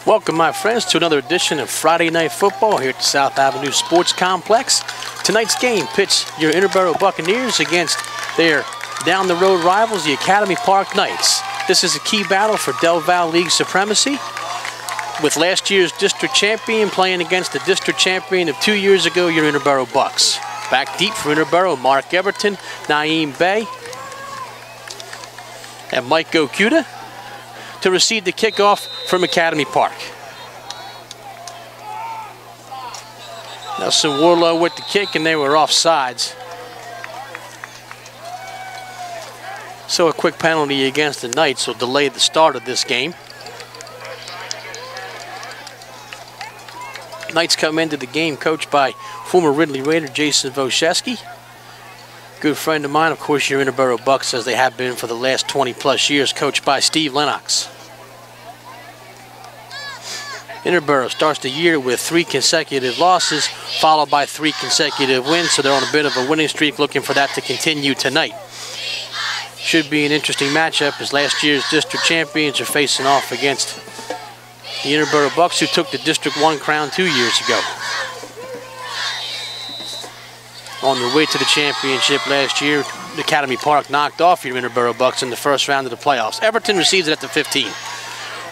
Welcome, my friends, to another edition of Friday Night Football here at the South Avenue Sports Complex. Tonight's game pits your Interboro Buccaneers against their down-the-road rivals, the Academy Park Knights. This is a key battle for Del Val League supremacy, with last year's district champion playing against the district champion of 2 years ago, your Interboro Bucs. Back deep for Interboro, Mark Everton, Naeem Bey, and Mike Okuda to receive the kickoff from Academy Park. Nelson Warlow with the kick, and they were offsides. So a quick penalty against the Knights will delay the start of this game. Knights come into the game coached by former Ridley Raider Jason Voshesky. Good friend of mine, of course, your Interboro Bucs, as they have been for the last 20+ years, coached by Steve Lennox. Interboro starts the year with 3 consecutive losses, followed by 3 consecutive wins, so they're on a bit of a winning streak, looking for that to continue tonight. Should be an interesting matchup, as last year's district champions are facing off against the Interboro Bucs, who took the District 1 crown 2 years ago. On their way to the championship last year, Academy Park knocked off your Interboro Bucs in the first round of the playoffs. Everton receives it at the 15.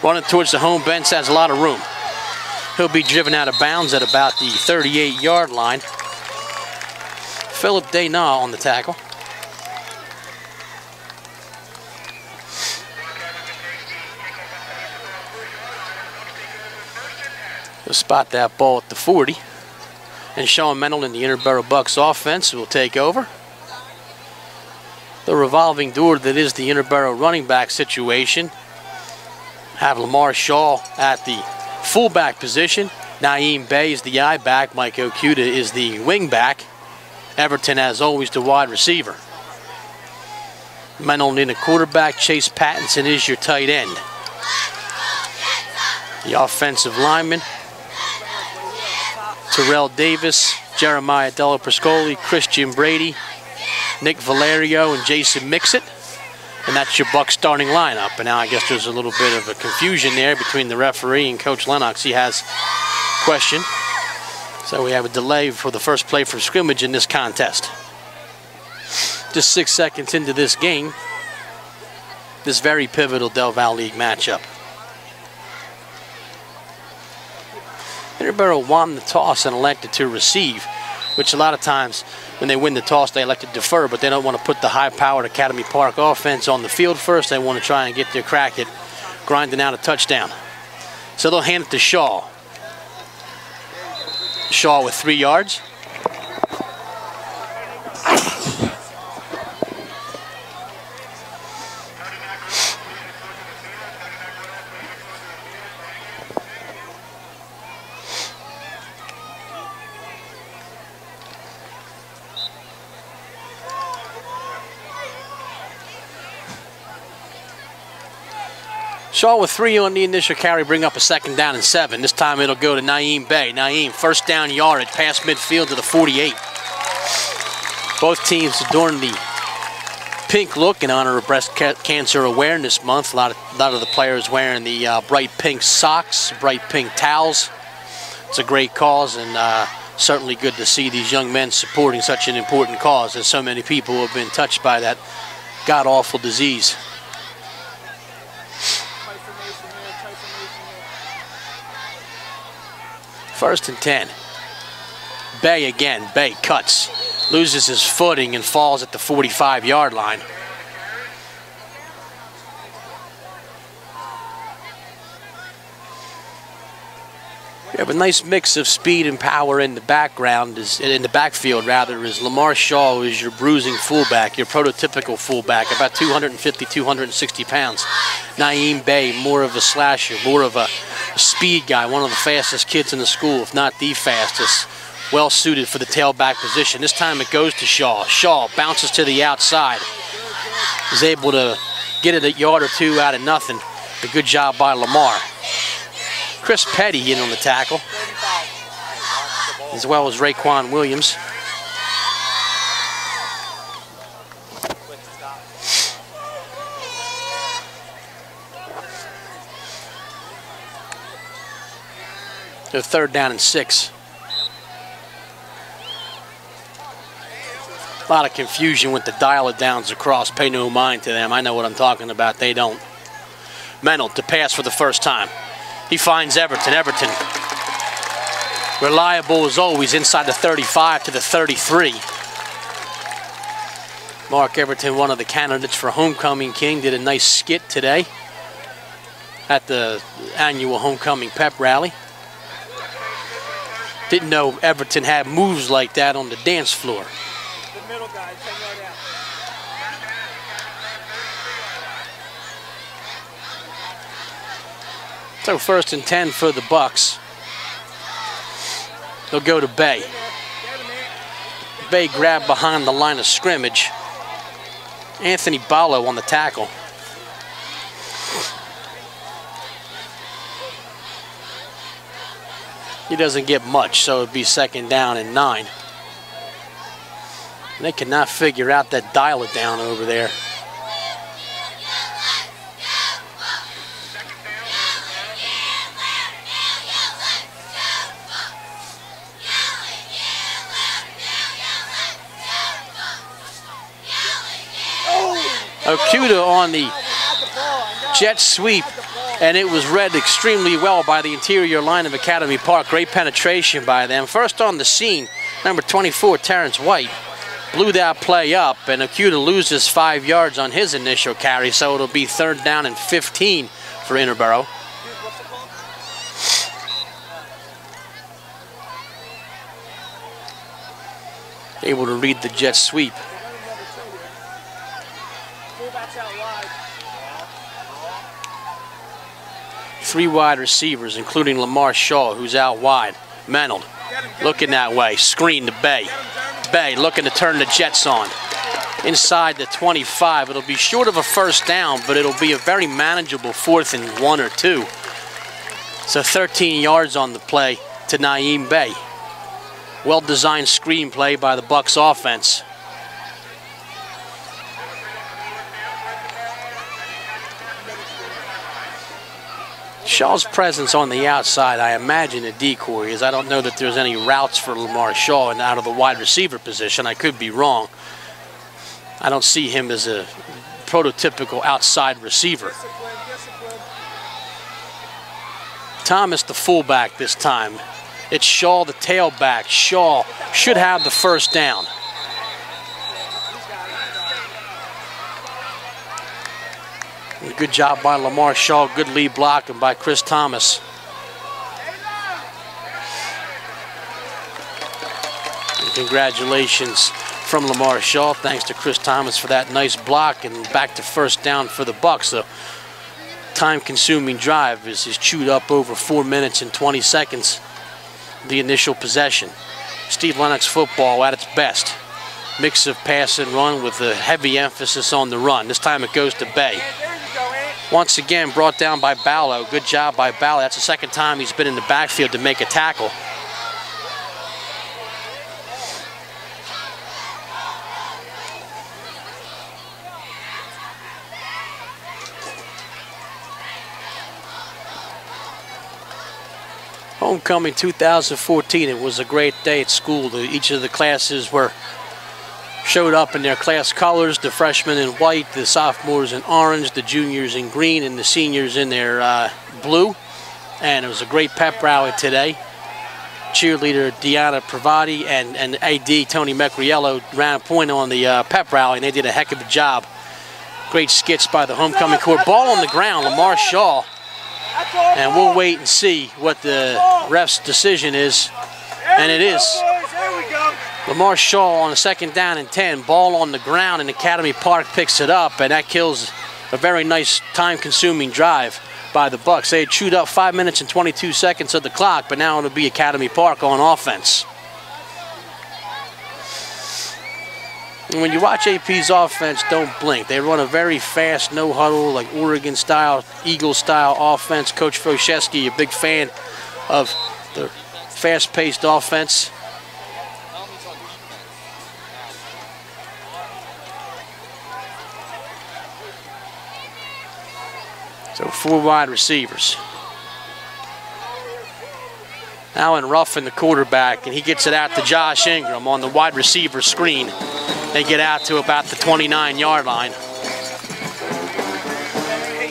Running towards the home bench, has a lot of room. He'll be driven out of bounds at about the 38-yard line. Philip Dayna on the tackle. He'll spot that ball at the 40. And Sean Mennel in the Interboro Bucs offense will take over. The revolving door that is the Interboro running back situation. Have Lamar Shaw at the fullback position. Naeem Bey is the I-back. Mike Okuda is the wing back. Everton, as always, the wide receiver. Mennel in the quarterback. Chase Pattinson is your tight end. The offensive lineman: Terrell Davis, Jeremiah Della Priscoli, Christian Brady, Nick Valerio, and Jason Mixit. And that's your Bucs starting lineup. And now I guess there's a little bit of a confusion there between the referee and Coach Lennox. He has a question. So we have a delay for the first play for scrimmage in this contest. Just 6 seconds into this game, this very pivotal Del Val League matchup. Interboro won the toss and elected to receive, which a lot of times when they win the toss, they elect to defer, but they don't want to put the high-powered Academy Park offense on the field first. They want to try and get their crack at grinding out a touchdown. So they'll hand it to Shaw. Shaw with 3 yards. Shaw with 3 on the initial carry, bring up a 2nd down and 7. This time it'll go to Naeem Bey. Naeem, first down yardage, past midfield to the 48. Both teams adorn the pink look in honor of Breast Cancer Awareness Month. A lot of the players wearing the bright pink socks, bright pink towels. It's a great cause, and certainly good to see these young men supporting such an important cause, as so many people have been touched by that god-awful disease. First and 10. Bey again. Bey cuts, loses his footing, and falls at the 45-yard line. We have a nice mix of speed and power in the background, in the backfield rather, as Lamar Shaw is your bruising fullback, your prototypical fullback, about 250, 260 pounds. Naeem Bey, more of a slasher, more of a speed guy, one of the fastest kids in the school, if not the fastest. Well suited for the tailback position. This time it goes to Shaw. Shaw bounces to the outside. Is able to get it a yard or two out of nothing. A good job by Lamar. Chris Petty in on the tackle, as well as Raekwon Williams. They're 3rd down and 6. A lot of confusion with the dial-it-downs across. Pay no mind to them. I know what I'm talking about. They don't. Mennel to pass for the first time. He finds Everton. Everton, reliable as always, inside the 35 to the 33. Mark Everton, one of the candidates for Homecoming King, did a nice skit today at the annual Homecoming Pep Rally. Didn't know Everton had moves like that on the dance floor. Middle guy, 10 yard out. So 1st and 10 for the Bucs. They'll go to Bay. Bay grabbed behind the line of scrimmage. Anthony Ballo on the tackle. He doesn't get much, so it'd be 2nd down and 9. They cannot figure out that dial-it-down over there. Okuda on the jet sweep, and it was read extremely well by the interior line of Academy Park. Great penetration by them. First on the scene, number 24, Terrence White, blew that play up, and Okuda loses 5 yards on his initial carry, so it'll be 3rd down and 15 for Interboro. Able to read the jet sweep. 3 wide receivers, including Lamar Shaw, who's out wide. Mennel looking that way. Screen to Bay. Bay looking to turn the Jets on. Inside the 25. It'll be short of a 1st down, but it'll be a very manageable 4th and 1 or 2. So 13 yards on the play to Naeem Bay. Well-designed screenplay by the Bucs offense. Shaw's presence on the outside, I imagine a decoy, is I don't know that there's any routes for Lamar Shaw and out of the wide receiver position. I could be wrong. I don't see him as a prototypical outside receiver. Thomas the fullback this time. It's Shaw the tailback. Shaw should have the 1st down. Good job by Lamar Shaw. Good lead blocking by Chris Thomas. And congratulations from Lamar Shaw. Thanks to Chris Thomas for that nice block, and back to 1st down for the Bucs. The time-consuming drive is chewed up over 4 minutes and 20 seconds. The initial possession. Steve Lennox football at its best. Mix of pass and run with a heavy emphasis on the run. This time it goes to Bay. Once again brought down by Ballo. Good job by Ballo. That's the 2nd time he's been in the backfield to make a tackle. Homecoming 2014. It was a great day at school. Each of the classes showed up in their class colors, the freshmen in white, the sophomores in orange, the juniors in green, and the seniors in their blue. And it was a great pep rally today. Cheerleader Deanna Pravati and AD Tony Mecriello ran a point on the pep rally, and they did a heck of a job. Great skits by the homecoming corps. Ball on the ground, Lamar Shaw. And we'll wait and see what the ref's decision is. And it is. Lamar Shaw on a 2nd down and 10. Ball on the ground, and Academy Park picks it up, and that kills a very nice time-consuming drive by the Bucs. They had chewed up 5 minutes and 22 seconds of the clock, but now it'll be Academy Park on offense. And when you watch AP's offense, don't blink. They run a very fast, no-huddle, like Oregon-style, Eagle-style offense. Coach Foshesky, a big fan of the fast-paced offense. So 4 wide receivers. Now in roughing the quarterback, and he gets it out to Josh Ingram on the wide receiver screen. They get out to about the 29-yard line.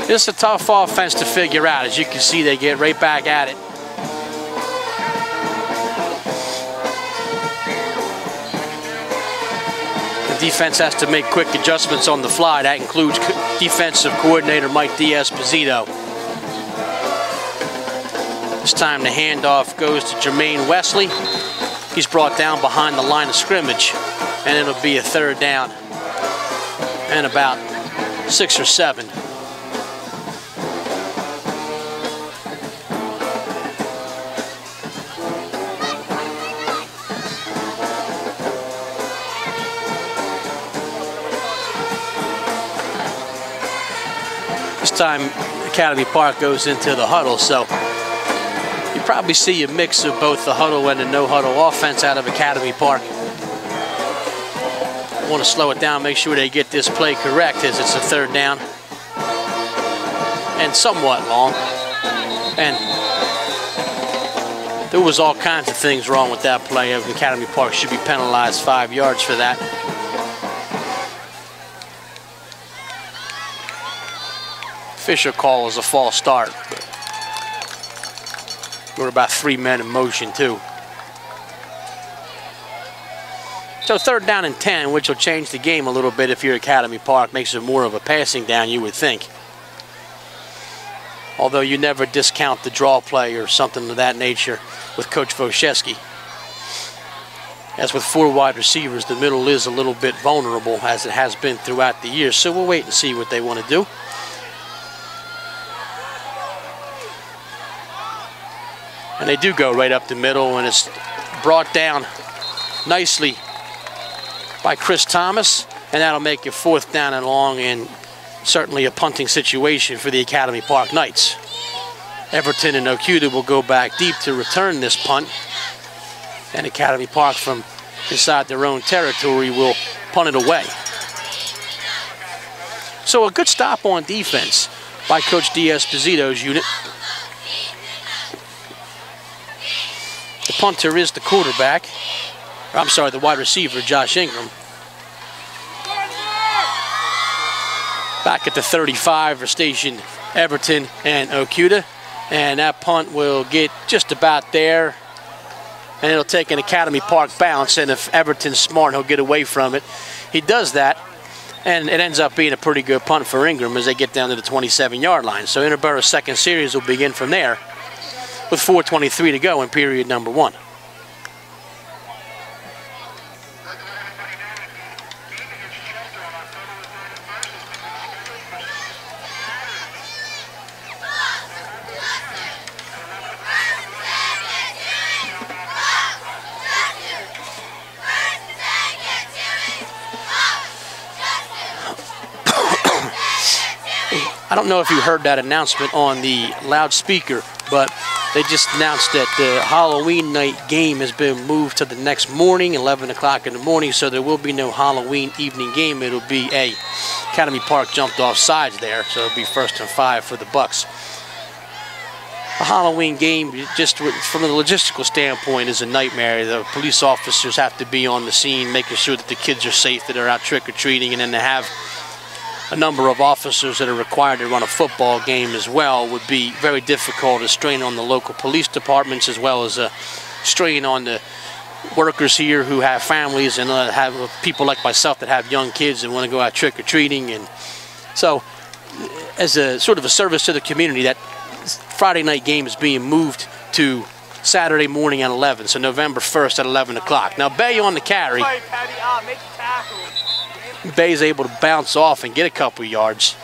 This is a tough offense to figure out. As you can see, they get right back at it. The defense has to make quick adjustments on the fly. That includes defensive coordinator Mike D'Esposito. This time the handoff goes to Jermaine Wesley. He's brought down behind the line of scrimmage, and it'll be a 3rd down and about 6 or 7. This time Academy Park goes into the huddle, so you probably see a mix of both the huddle and the no-huddle offense out of Academy Park. I want to slow it down, make sure they get this play correct, as it's a 3rd down and somewhat long. And there was all kinds of things wrong with that play. Academy Park should be penalized 5 yards for that. Fisher call is a false start. We're about 3 men in motion too. So 3rd down and 10, which will change the game a little bit if you're Academy Park. Makes it more of a passing down, you would think. Although you never discount the draw play or something of that nature with Coach Wojcicki. As with 4 wide receivers, the middle is a little bit vulnerable, as it has been throughout the year. So we'll wait and see what they want to do. And they do go right up the middle, and it's brought down nicely by Chris Thomas, and that'll make it 4th down and long, and certainly a punting situation for the Academy Park Knights. Everton and Okuda will go back deep to return this punt, and Academy Park from inside their own territory will punt it away. So a good stop on defense by Coach D'Esposito's unit. The punter is the quarterback. I'm sorry, the wide receiver, Josh Ingram. Back at the 35 are stationed Everton and Okuda. And that punt will get just about there. And it'll take an Academy Park bounce. And if Everton's smart, he'll get away from it. He does that. And it ends up being a pretty good punt for Ingram as they get down to the 27-yard line. So Interboro's second series will begin from there, with 4:23 to go in period number 1. I don't know if you heard that announcement on the loudspeaker, but they just announced that the Halloween night game has been moved to the next morning, 11 o'clock in the morning, so there will be no Halloween evening game. It'll be Academy Park jumped off sides there, so it'll be 1st and 5 for the Bucs. A Halloween game, just from a logistical standpoint, is a nightmare. The police officers have to be on the scene, making sure that the kids are safe, that are out trick-or-treating, and then to have a number of officers that are required to run a football game as well would be very difficult. A strain on the local police departments, as well as a strain on the workers here who have families and have people like myself that have young kids and want to go out trick-or-treating. And so as a sort of a service to the community, that Friday night game is being moved to Saturday morning at 11, so November 1st at 11 o'clock. Now Bay on the carry. Bay's able to bounce off and get a couple yards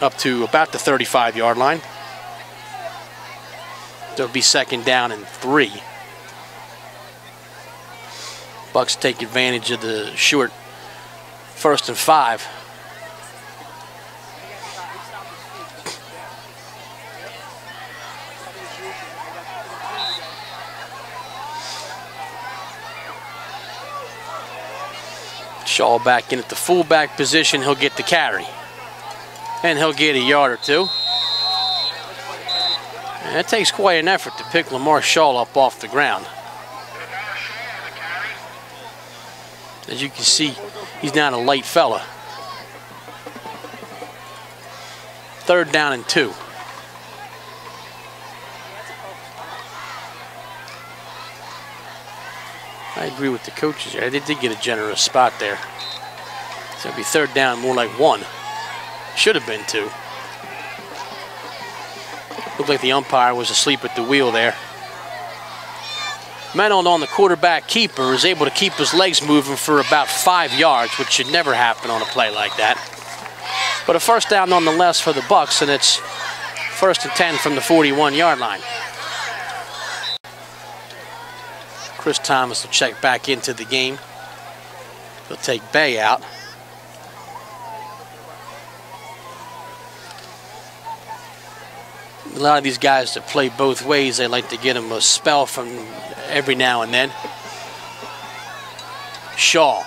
up to about the 35-yard line. There'll be 2nd down and 3. Bucs take advantage of the short 1st and 5. Shaw back in at the fullback position. He'll get the carry. And he'll get a yard or 2. And it takes quite an effort to pick Lamar Shaw up off the ground. As you can see, he's not a light fella. 3rd down and 2. I agree with the coaches here. They did get a generous spot there. It's going to be 3rd down, more like 1. Should have been 2. Looked like the umpire was asleep at the wheel there. Menold, on the quarterback keeper, is able to keep his legs moving for about 5 yards, which should never happen on a play like that. But a 1st down nonetheless for the Bucs, and it's 1st and 10 from the 41-yard line. Chris Thomas will check back into the game. He'll take Bay out. A lot of these guys that play both ways, they like to get them a spell from every now and then. Shaw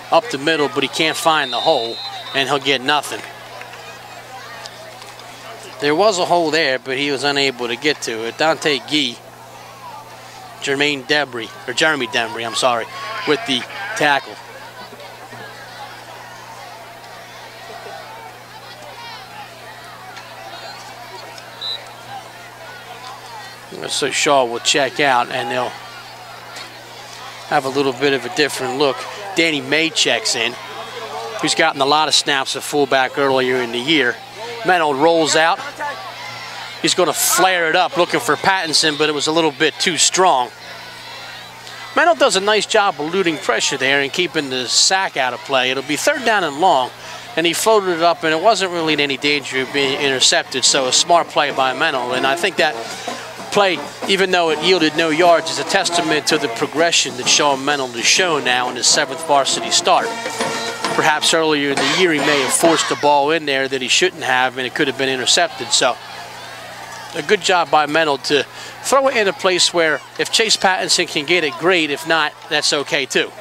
up the middle, but he can't find the hole, and he'll get nothing. There was a hole there, but he was unable to get to it. Dante Gee, Jeremy Debris, I'm sorry, with the tackle. So Shaw will check out, and they'll have a little bit of a different look. Danny May checks in, who's gotten a lot of snaps at fullback earlier in the year. Menold rolls out. He's going to flare it up, looking for Pattinson, but it was a little bit too strong. Menold does a nice job eluding pressure there and keeping the sack out of play. It'll be 3rd down and long, and he floated it up, and it wasn't really in any danger of being intercepted, so a smart play by Menold. And I think that play, even though it yielded no yards, is a testament to the progression that Sean Menold has shown now in his 7th varsity start. Perhaps earlier in the year he may have forced the ball in there that he shouldn't have, and it could have been intercepted. So a good job by Menold to throw it in a place where if Chase Pattinson can get it, great. If not, that's okay too.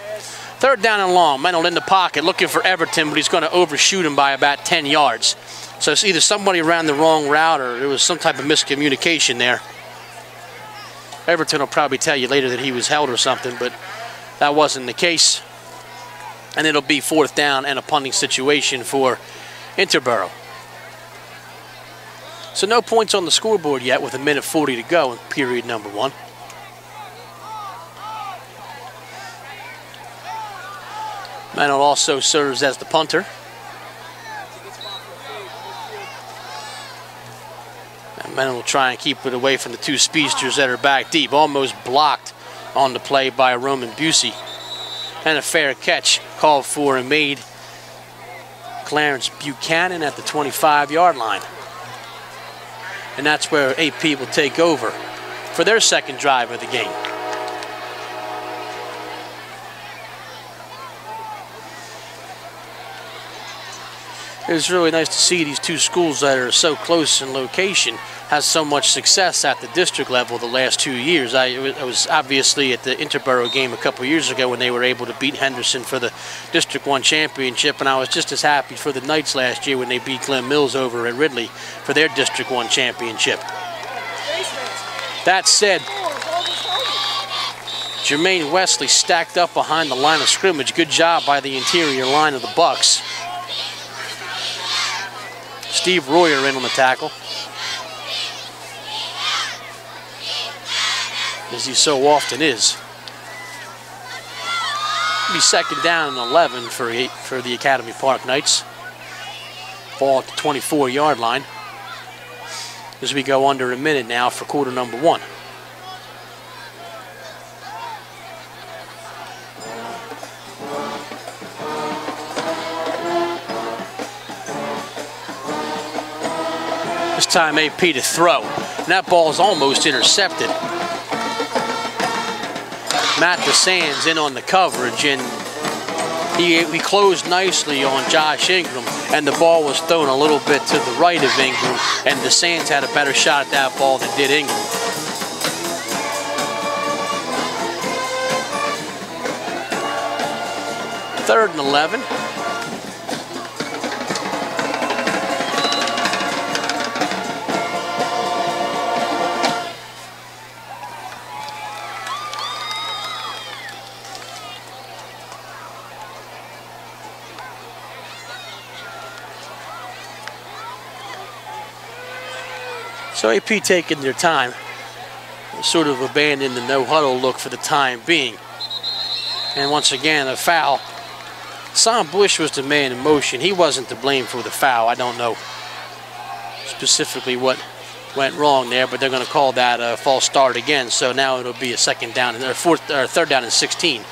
3rd down and long. Menold in the pocket looking for Everton, but he's going to overshoot him by about 10 yards. So it's either somebody ran the wrong route or there was some type of miscommunication there. Everton will probably tell you later that he was held or something, but that wasn't the case. And it'll be 4th down and a punting situation for Interboro. So no points on the scoreboard yet with 1:40 to go in period number 1. Menold also serves as the punter. Menold will try and keep it away from the 2 speedsters that are back deep. Almost blocked on the play by Roman Busey. And a fair catch called for and made Clarence Buchanan at the 25-yard line. And that's where AP will take over for their 2nd drive of the game. It was really nice to see these 2 schools that are so close in location has so much success at the district level the last 2 years. I was obviously at the Interboro game a couple years ago when they were able to beat Henderson for the District 1 championship, and I was just as happy for the Knights last year when they beat Glen Mills over at Ridley for their District 1 championship. That said, Jermaine Wesley stacked up behind the line of scrimmage. Good job by the interior line of the Bucs. Steve Royer in on the tackle, as he so often is. It'll be 2nd down and 11 for the Academy Park Knights. Ball at the 24-yard line as we go under a minute now for quarter number 1. This time AP to throw. And that ball is almost intercepted. Matt DeSands in on the coverage, and he closed nicely on Josh Ingram, and the ball was thrown a little bit to the right of Ingram, and DeSands had a better shot at that ball than did Ingram. Third and 11. So AP taking their time, sort of abandoning the no-huddle look for the time being. And once again, a foul. Sam Bush was the man in motion. He wasn't to blame for the foul. I don't know specifically what went wrong there, but they're going to call that a false start again. So now it'll be a second down, or third down and 16.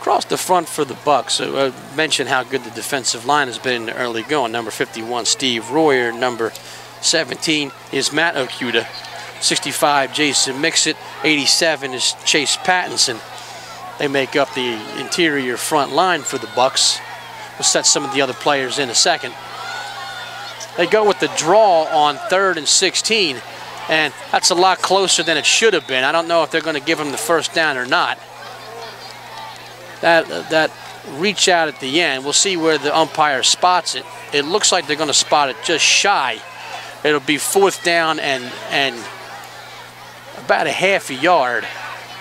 Across the front for the Bucs, so I mentioned how good the defensive line has been in the early going. Number 51, Steve Royer. Number 17 is Matt Okuda. 65, Jason Mixit. 87 is Chase Pattinson. They make up the interior front line for the Bucs. We'll set some of the other players in a second. They go with the draw on 3rd and 16, and that's a lot closer than it should have been. I don't know if they're going to give them the first down or not. That reach out at the end, we'll see where the umpire spots it. It looks like they're going to spot it just shy. It'll be 4th down and about a half a yard.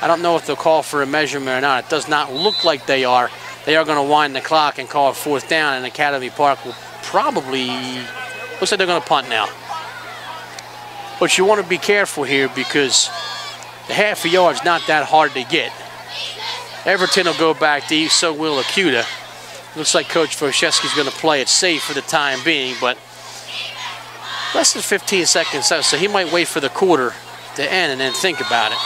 I don't know if they'll call for a measurement or not. It does not look like they are. They are going to wind the clock and call it 4th down, and Academy Park will probably, looks like they're going to punt now. But you want to be careful here because the half a yard's not that hard to get. Everton will go back deep, so will Akuta. Looks like Coach Foshesky's going to play it safe for the time being, but less than 15 seconds out, so he might wait for the quarter to end and then think about it.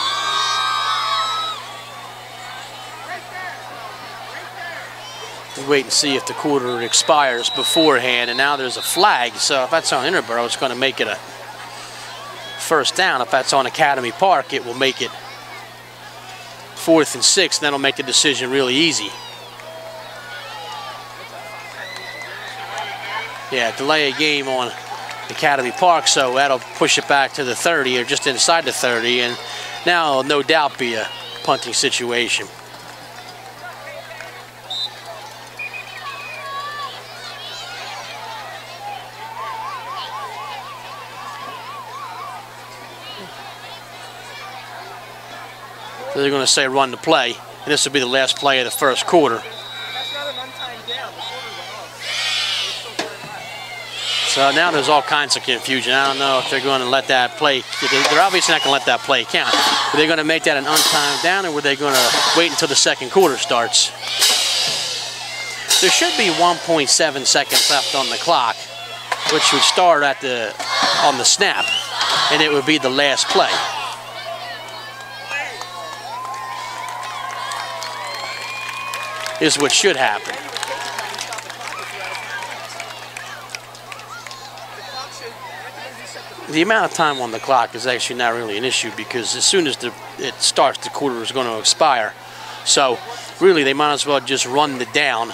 We'll wait and see if the quarter expires beforehand, and now there's a flag, so if that's on Interboro, it's going to make it a first down. If that's on Academy Park, it will make it 4th and 6, and that'll make the decision really easy. Yeah, delay a game on Academy Park, so that'll push it back to the 30 or just inside the 30, and now it'll no doubt be a punting situation. So they're going to say run the play, and this will be the last play of the first quarter. That's not an untimed down. The quarter went off. They're still very high. So now there's all kinds of confusion. I don't know if they're going to let that play. They're obviously not going to let that play count. Are they going to make that an untimed down, or were they going to wait until the second quarter starts? There should be 1.7 seconds left on the clock, which would start at on the snap, and it would be the last play. Is what should happen. The amount of time on the clock is actually not really an issue because as soon as it starts, the quarter is going to expire. So really, they might as well just run the down.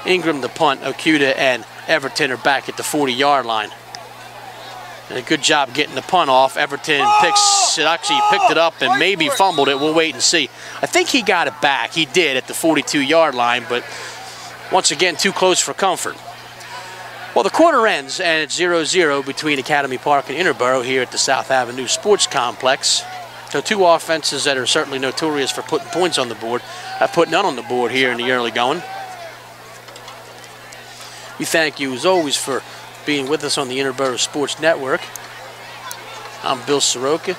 Ingram the punt, Okuda and Everton are back at the 40-yard line. And a good job getting the punt off. Everton actually picked it up and maybe fumbled it. We'll wait and see. I think he got it back. He did at the 42-yard line, but once again, too close for comfort. Well, the quarter ends, and it's 0-0 between Academy Park and Interboro here at the South Avenue Sports Complex. So two offenses that are certainly notorious for putting points on the board have put none on the board here in the early going. We thank you, as always, for being with us on the Interboro Sports Network. I'm Bill Soroka,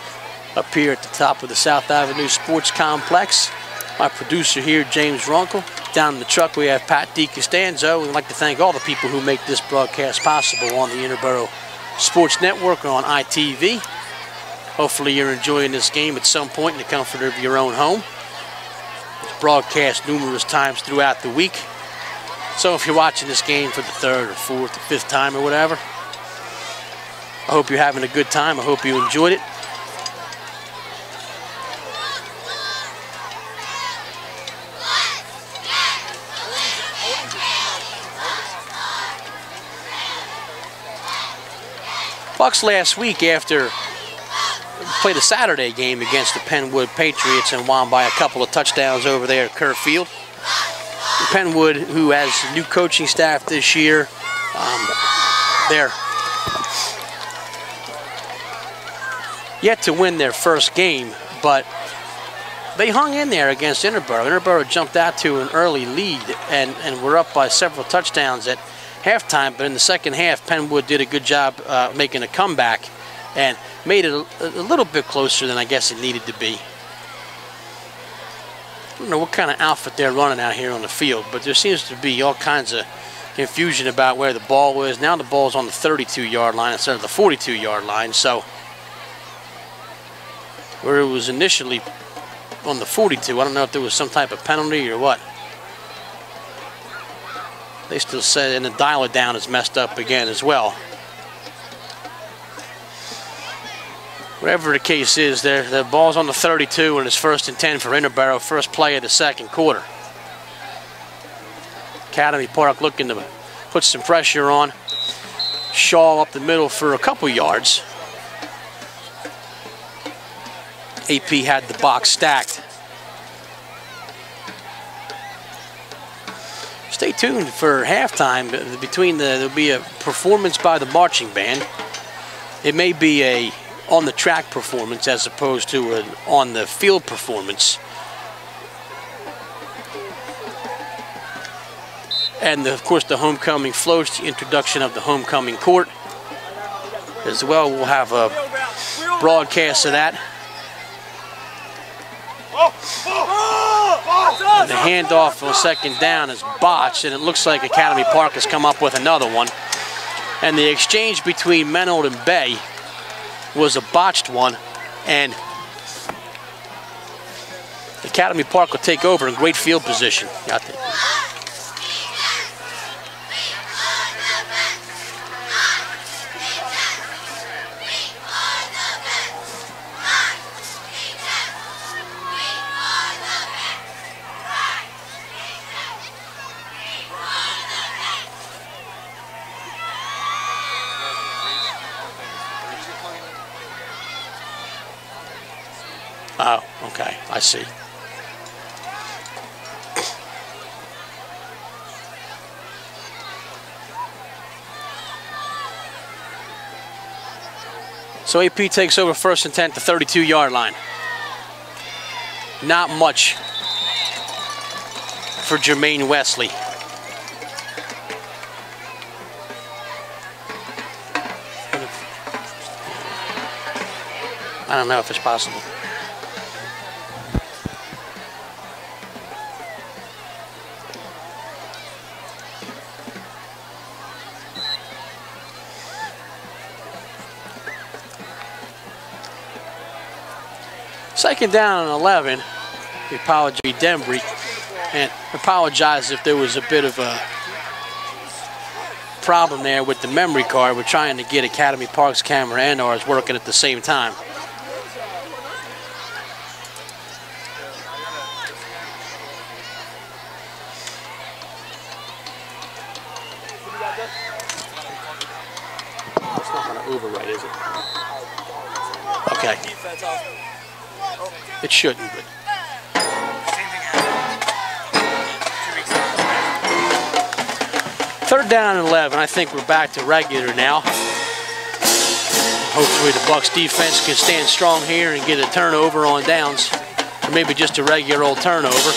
up here at the top of the South Avenue Sports Complex. My producer here, James Runkle. Down in the truck, we have Pat DiCostanzo. We'd like to thank all the people who make this broadcast possible on the Interboro Sports Network or on ITV. Hopefully you're enjoying this game at some point in the comfort of your own home. It's broadcast numerous times throughout the week. So if you're watching this game for the 3rd or 4th or 5th time or whatever, I hope you're having a good time. I hope you enjoyed it. Bucs last week, after played a Saturday game against the Penwood Patriots and won by a couple of touchdowns over there at Kerr Field. Penwood, who has a new coaching staff this year, They're yet to win their first game, but they hung in there against Interboro. Interboro jumped out to an early lead and were up by several touchdowns at halftime, but in the second half, Penwood did a good job making a comeback and made it a little bit closer than I guess it needed to be. I don't know what kind of outfit they're running out here on the field, but there seems to be all kinds of confusion about where the ball is. Now the ball's on the 32-yard line instead of the 42-yard line, so where it was initially on the 42, I don't know if there was some type of penalty or what. They still say, and the dial it down is messed up again as well. Whatever the case is, the ball's on the 32 and it's 1st and 10 for Interboro, first play of the second quarter. Academy Park looking to put some pressure on. Shaw up the middle for a couple yards. AP had the box stacked. Stay tuned for halftime. There'll be a performance by the marching band. It may be a on-the-track performance as opposed to an on-the-field performance. And of course the homecoming floats, the introduction of the homecoming court as well. We'll have a broadcast of that. And the handoff on second down is botched, and it looks like Academy Park has come up with another one. And the exchange between Menold and Bay was a botched one, and Academy Park will take over in great field position. Got it. Oh, okay, I see. So AP takes over 1st and 10 at the 32-yard line. Not much for Jermaine Wesley. I don't know if it's possible. Second down and 11. We apologize, Denbury, and apologize if there was a bit of a problem there with the memory card. We're trying to get Academy Park's camera and ours working at the same time. It's not going to overwrite, is it? Okay. It shouldn't, but. Third down and 11. I think we're back to regular now. Hopefully the Bucs defense can stand strong here and get a turnover on downs, or maybe just a regular old turnover.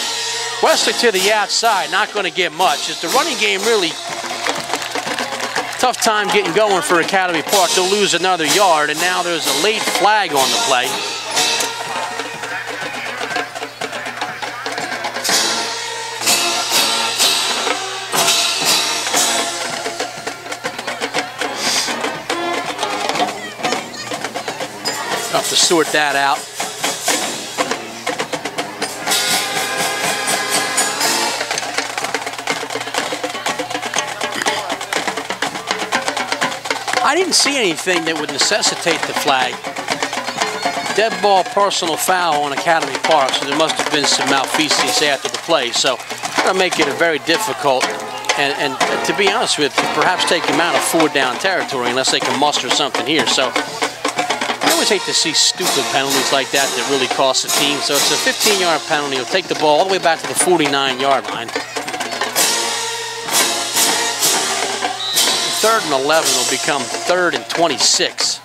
Wesley to the outside, not going to get much. It's the running game really tough time getting going for Academy Park. They'll lose another yard, and now there's a late flag on the play. Have to sort that out. I didn't see anything that would necessitate the flag. Dead ball personal foul on Academy Park, so there must have been some malfeasance after the play. So that'll make it a very difficult, and to be honest with you, perhaps take them out of 4-down territory unless they can muster something here. So I always hate to see stupid penalties like that that really cost the team. So it's a 15-yard penalty. He'll take the ball all the way back to the 49-yard line. 3rd and 11 will become 3rd and 26.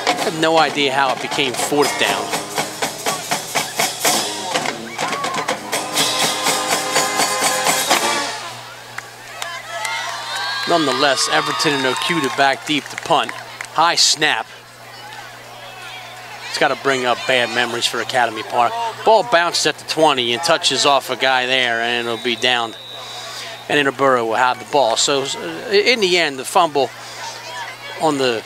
I have no idea how it became 4th down. Nonetheless, Everton and Okuda back deep to punt. High snap. It's got to bring up bad memories for Academy Park. Ball bounces at the 20 and touches off a guy there, and it'll be down. And Interboro will have the ball. So in the end, the fumble on the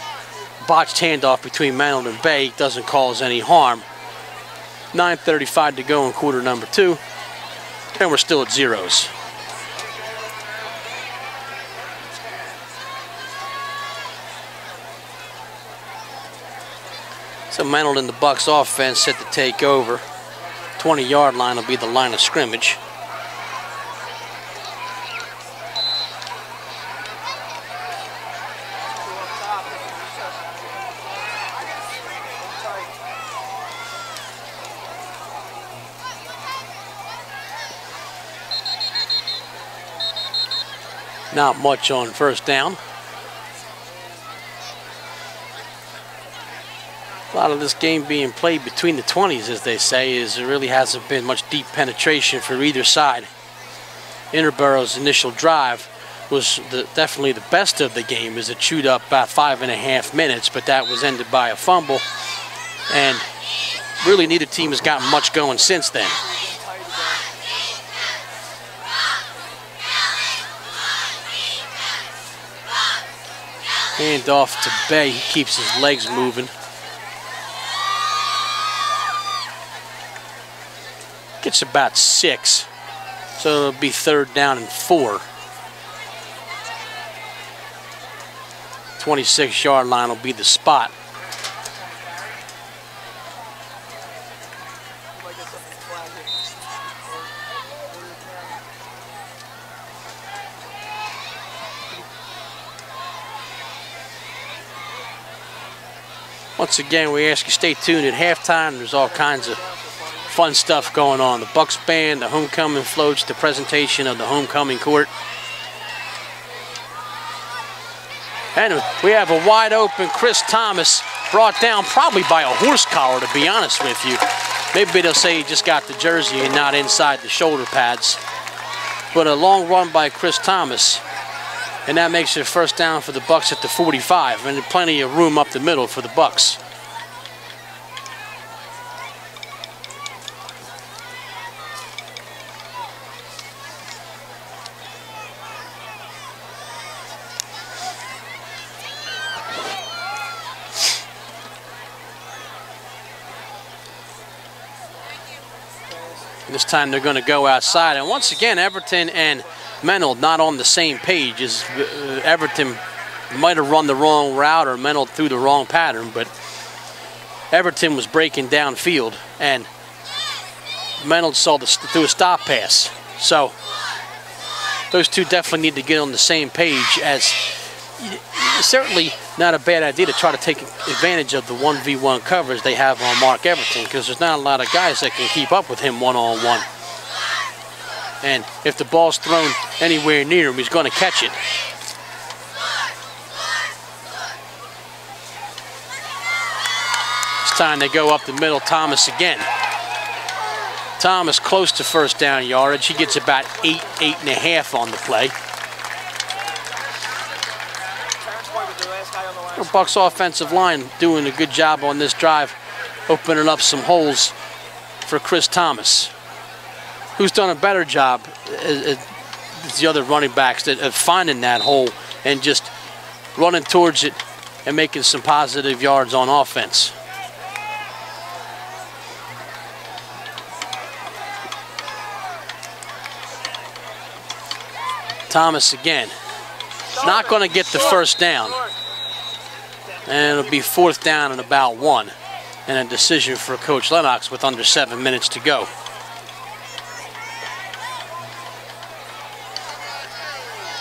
botched handoff between Menold and Bay doesn't cause any harm. 9:35 to go in quarter number 2, and we're still at zeros. So Menold and the Bucs offense set to take over. 20-yard line will be the line of scrimmage. Not much on 1st down. A lot of this game being played between the 20s, as they say, is there really hasn't been much deep penetration for either side. Interboro's initial drive was definitely the best of the game, as it chewed up about 5.5 minutes, but that was ended by a fumble, and really neither team has gotten much going since then. Hand off to Bay, he keeps his legs moving. Gets about 6, so it'll be 3rd down and 4. 26-yard line will be the spot. Once again, we ask you stay tuned at halftime. There's all kinds of fun stuff going on. The Bucs band, the homecoming floats, the presentation of the homecoming court. And we have a wide open Chris Thomas, brought down probably by a horse collar, to be honest with you. Maybe they'll say he just got the jersey and not inside the shoulder pads. But a long run by Chris Thomas, and that makes it 1st down for the Bucs at the 45, and plenty of room up the middle for the Bucs. This time they're going to go outside. And once again, Everton and Menold not on the same page. As Everton might have run the wrong route or Menold threw the wrong pattern, but Everton was breaking downfield and Menold threw a stop pass. So those two definitely need to get on the same page, as certainly not a bad idea to try to take advantage of the 1v1 coverage they have on Mark Everton, because there's not a lot of guys that can keep up with him one-on-one. And if the ball's thrown anywhere near him, he's going to catch it. This time they go up the middle, Thomas again. Thomas close to 1st down yardage. He gets about 8.5 on the play. The Bucs offensive line doing a good job on this drive, opening up some holes for Chris Thomas, who's done a better job as the other running backs of finding that hole and just running towards it and making some positive yards on offense. Thomas again. Not going to get the 1st down. And it'll be 4th down and about 1. And a decision for Coach Lennox with under 7 minutes to go.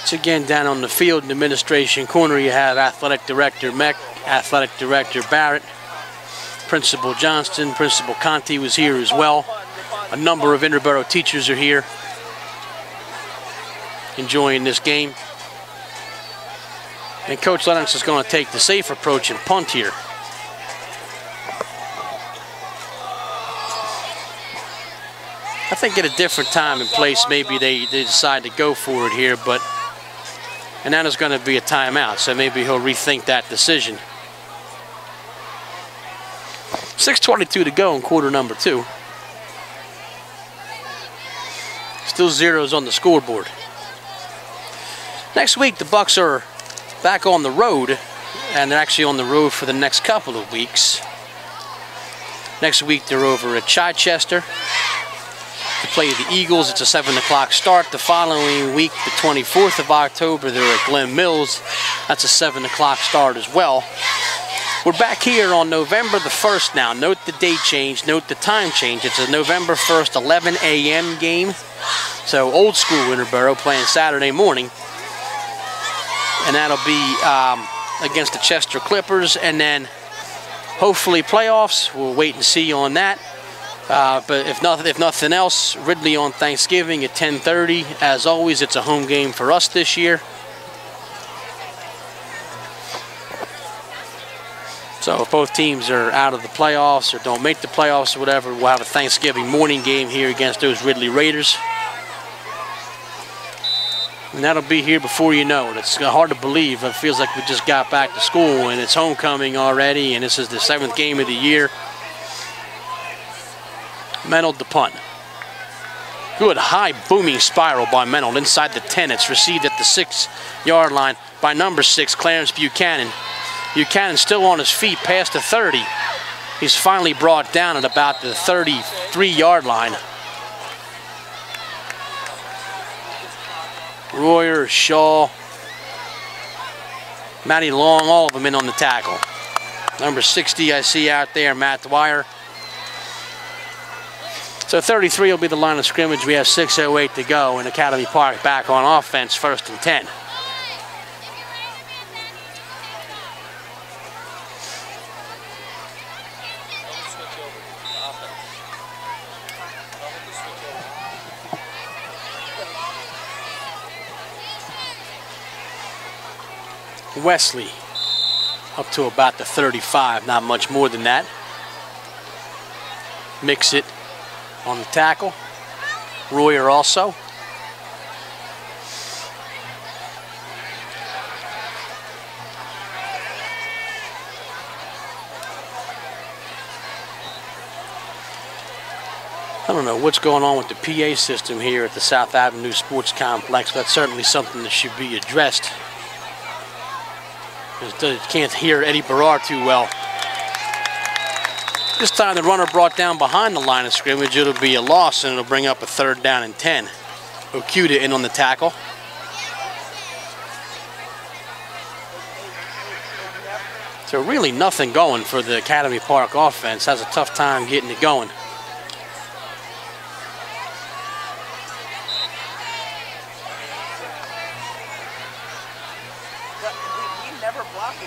Once again, down on the field in the administration corner, you have Athletic Director Meck, Athletic Director Barrett, Principal Johnston, Principal Conti was here as well. A number of Interboro teachers are here enjoying this game. And Coach Lennox is going to take the safe approach and punt here. I think at a different time and place, maybe they decide to go for it here, and that is going to be a timeout, so maybe he'll rethink that decision. 6:22 to go in quarter number 2. Still zeros on the scoreboard. Next week, the Bucs are back on the road, and they're actually on the road for the next couple of weeks. Next week, they're over at Chichester to play the Eagles. It's a 7 o'clock start. The following week, the 24th of October, they're at Glen Mills. That's a 7 o'clock start as well. We're back here on November the 1st now. Note the date change, note the time change. It's a November 1st, 11 a.m. game. So old school Interboro playing Saturday morning. And that'll be against the Chester Clippers. And then hopefully playoffs. We'll wait and see on that. But if nothing else, Ridley on Thanksgiving at 10:30. As always, it's a home game for us this year. So if both teams are out of the playoffs or don't make the playoffs or whatever, we'll have a Thanksgiving morning game here against those Ridley Raiders. And that'll be here before you know it. It's hard to believe. It feels like we just got back to school and it's homecoming already, and this is the 7th game of the year. Menold the punt. Good high booming spiral by Menold inside the 10. It's received at the 6-yard line by number 6, Clarence Buchanan. Buchanan still on his feet past the 30. He's finally brought down at about the 33-yard line. Royer, Shaw, Matty Long, all of them in on the tackle. Number 60 I see out there, Matt Dwyer. So 33 will be the line of scrimmage. We have 6:08 to go, and Academy Park back on offense, 1st and 10. Wesley up to about the 35, not much more than that. Mix it on the tackle. Royer also. I don't know what's going on with the PA system here at the South Avenue Sports Complex, but that's certainly something that should be addressed. Can't hear Eddie Barrar too well. This time the runner brought down behind the line of scrimmage. It'll be a loss, and it'll bring up a 3rd down and 10. Okuda in on the tackle. So really nothing going for the Academy Park offense. Has a tough time getting it going.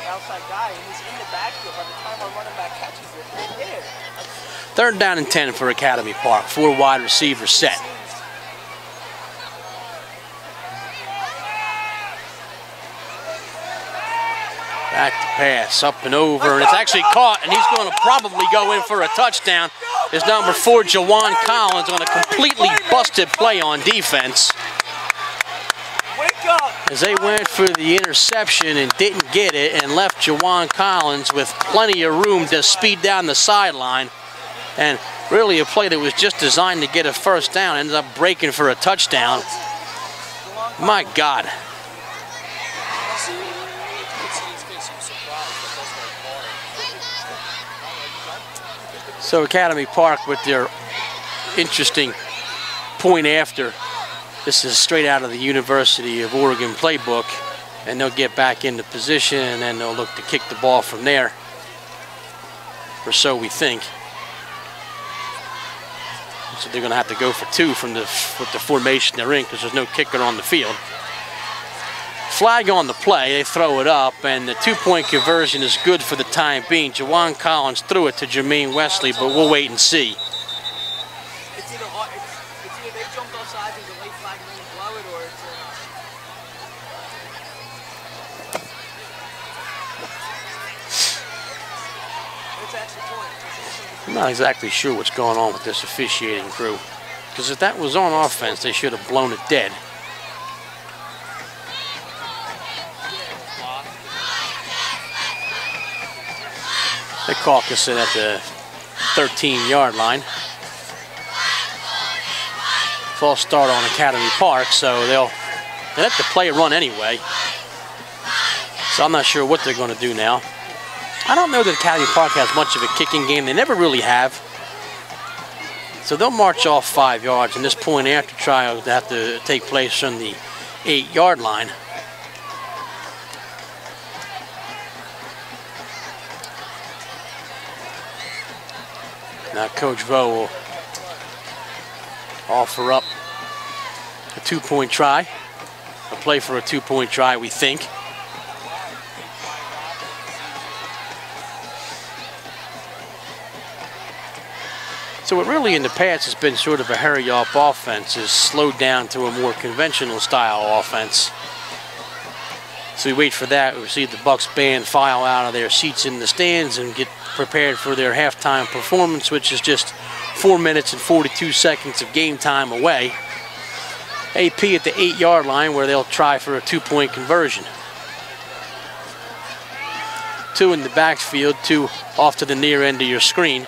Outside guy, and he's in the backfield by the time our running back catches it. Right there. 3rd down and 10 for Academy Park. 4 wide receivers set. Back to pass, up and over, and it's actually caught, and he's going to probably go in for a touchdown. Is number 4, Jawan Collins, on a completely busted play on defense. As they went for the interception and didn't get it, and left Jawan Collins with plenty of room to speed down the sideline. And really a play that was just designed to get a 1st down, ended up breaking for a touchdown. My God. So Academy Park with their interesting point after. This is straight out of the University of Oregon playbook, and they'll get back into position, and then they'll look to kick the ball from there, or so we think. So they're going to have to go for 2 with the formation they're in, because there's no kicker on the field. Flag on the play, they throw it up, and the 2-point conversion is good for the time being. Jawan Collins threw it to Jermaine Wesley, but we'll wait and see. It's either they jumped off sides as a late flag and then blow it, or it's an extra point. I'm not exactly sure what's going on with this officiating crew, because if that was on offense, they should have blown it dead. They're caucusing at the 13-yard line. False start on Academy Park, so they'll have to play a run anyway. So I'm not sure what they're going to do now. I don't know that Academy Park has much of a kicking game. They never really have. So they'll march off 5 yards, and this point after trial will have to take place from the 8-yard line. Now Coach Vo will offer up a 2-point try, a play for a 2-point try, we think. So what really in the past has been sort of a hurry-up offense is slowed down to a more conventional style offense. So we wait for that. We see the Bucs band file out of their seats in the stands and get prepared for their halftime performance, which is just 4 minutes and 42 seconds of game time away. AP at the 8-yard line where they'll try for a 2-point conversion. 2 in the backfield, 2 off to the near end of your screen.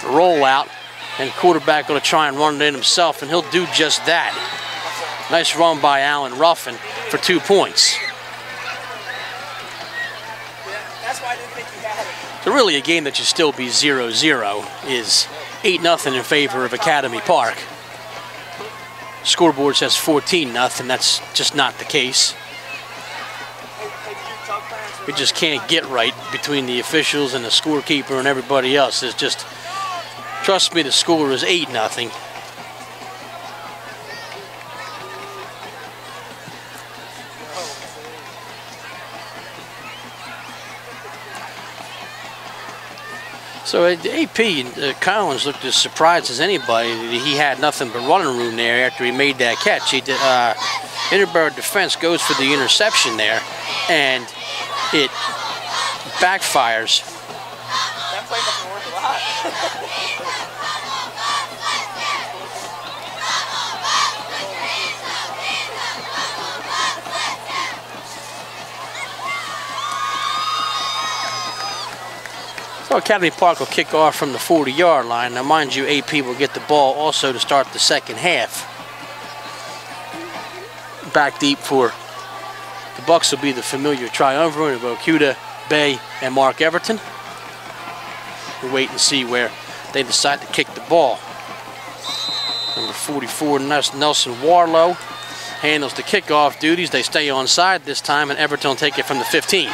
Roll out, and quarterback going to try and run it in himself, and he'll do just that. Nice run by Allen Ruffin for 2 points. That's why I didn't think he had it. So really a game that should still be 0-0 is 8-0 in favor of Academy Park. Scoreboard says 14-0. That's just not the case. We just can't get right between the officials and the scorekeeper and everybody else. It's just, trust me, the score is 8-0. So AP, Collins looked as surprised as anybody that he had nothing but running room there after he made that catch. He did, Interboro defense goes for the interception there, and it backfires. That play must have worked a lot. So Academy Park will kick off from the 40-yard line. Now, mind you, AP will get the ball also to start the second half. Back deep for the Bucs will be the familiar triumvirate of Okuda, Bay, and Mark Everton. We'll wait and see where they decide to kick the ball. Number 44, Nelson Warlow, handles the kickoff duties. They stay on side this time, and Everton will take it from the 15.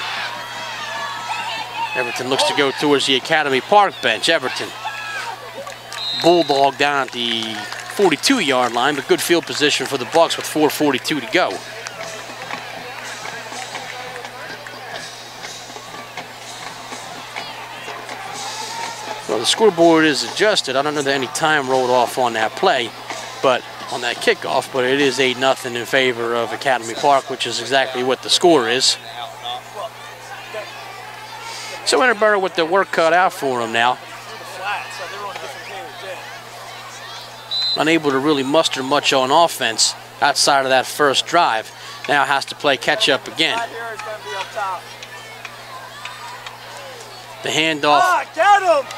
Everton looks to go towards the Academy Park bench. Everton, bulldog down at the 42-yard line, but good field position for the Bucs with 4:42 to go. Well, the scoreboard is adjusted. I don't know that any time rolled off on that play, but on that kickoff, but it is 8-0 in favor of Academy Park, which is exactly what the score is. So Interboro with the work cut out for him now. Unable to really muster much on offense outside of that first drive. Now has to play catch up again. The handoff,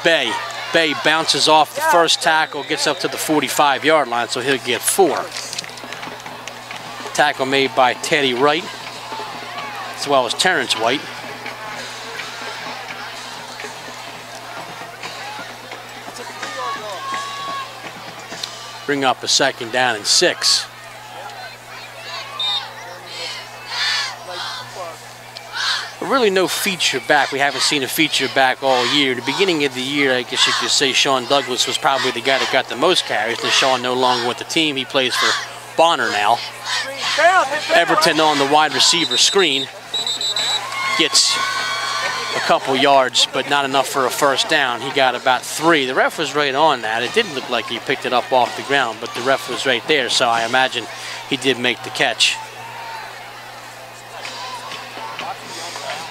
Bay. Bay bounces off the first tackle, gets up to the 45-yard line, so he'll get 4. Tackle made by Teddy Wright, as well as Terrence White. Bring up a 2nd down and 6. Really no feature back. We haven't seen a feature back all year. The beginning of the year, I guess you could say Sean Douglas was probably the guy that got the most carries. And Sean no longer with the team. He plays for Bonner now. Everton on the wide receiver screen. Gets a couple yards, but not enough for a first down. He got about 3. The ref was right on that. It didn't look like he picked it up off the ground, but the ref was right there, so I imagine he did make the catch.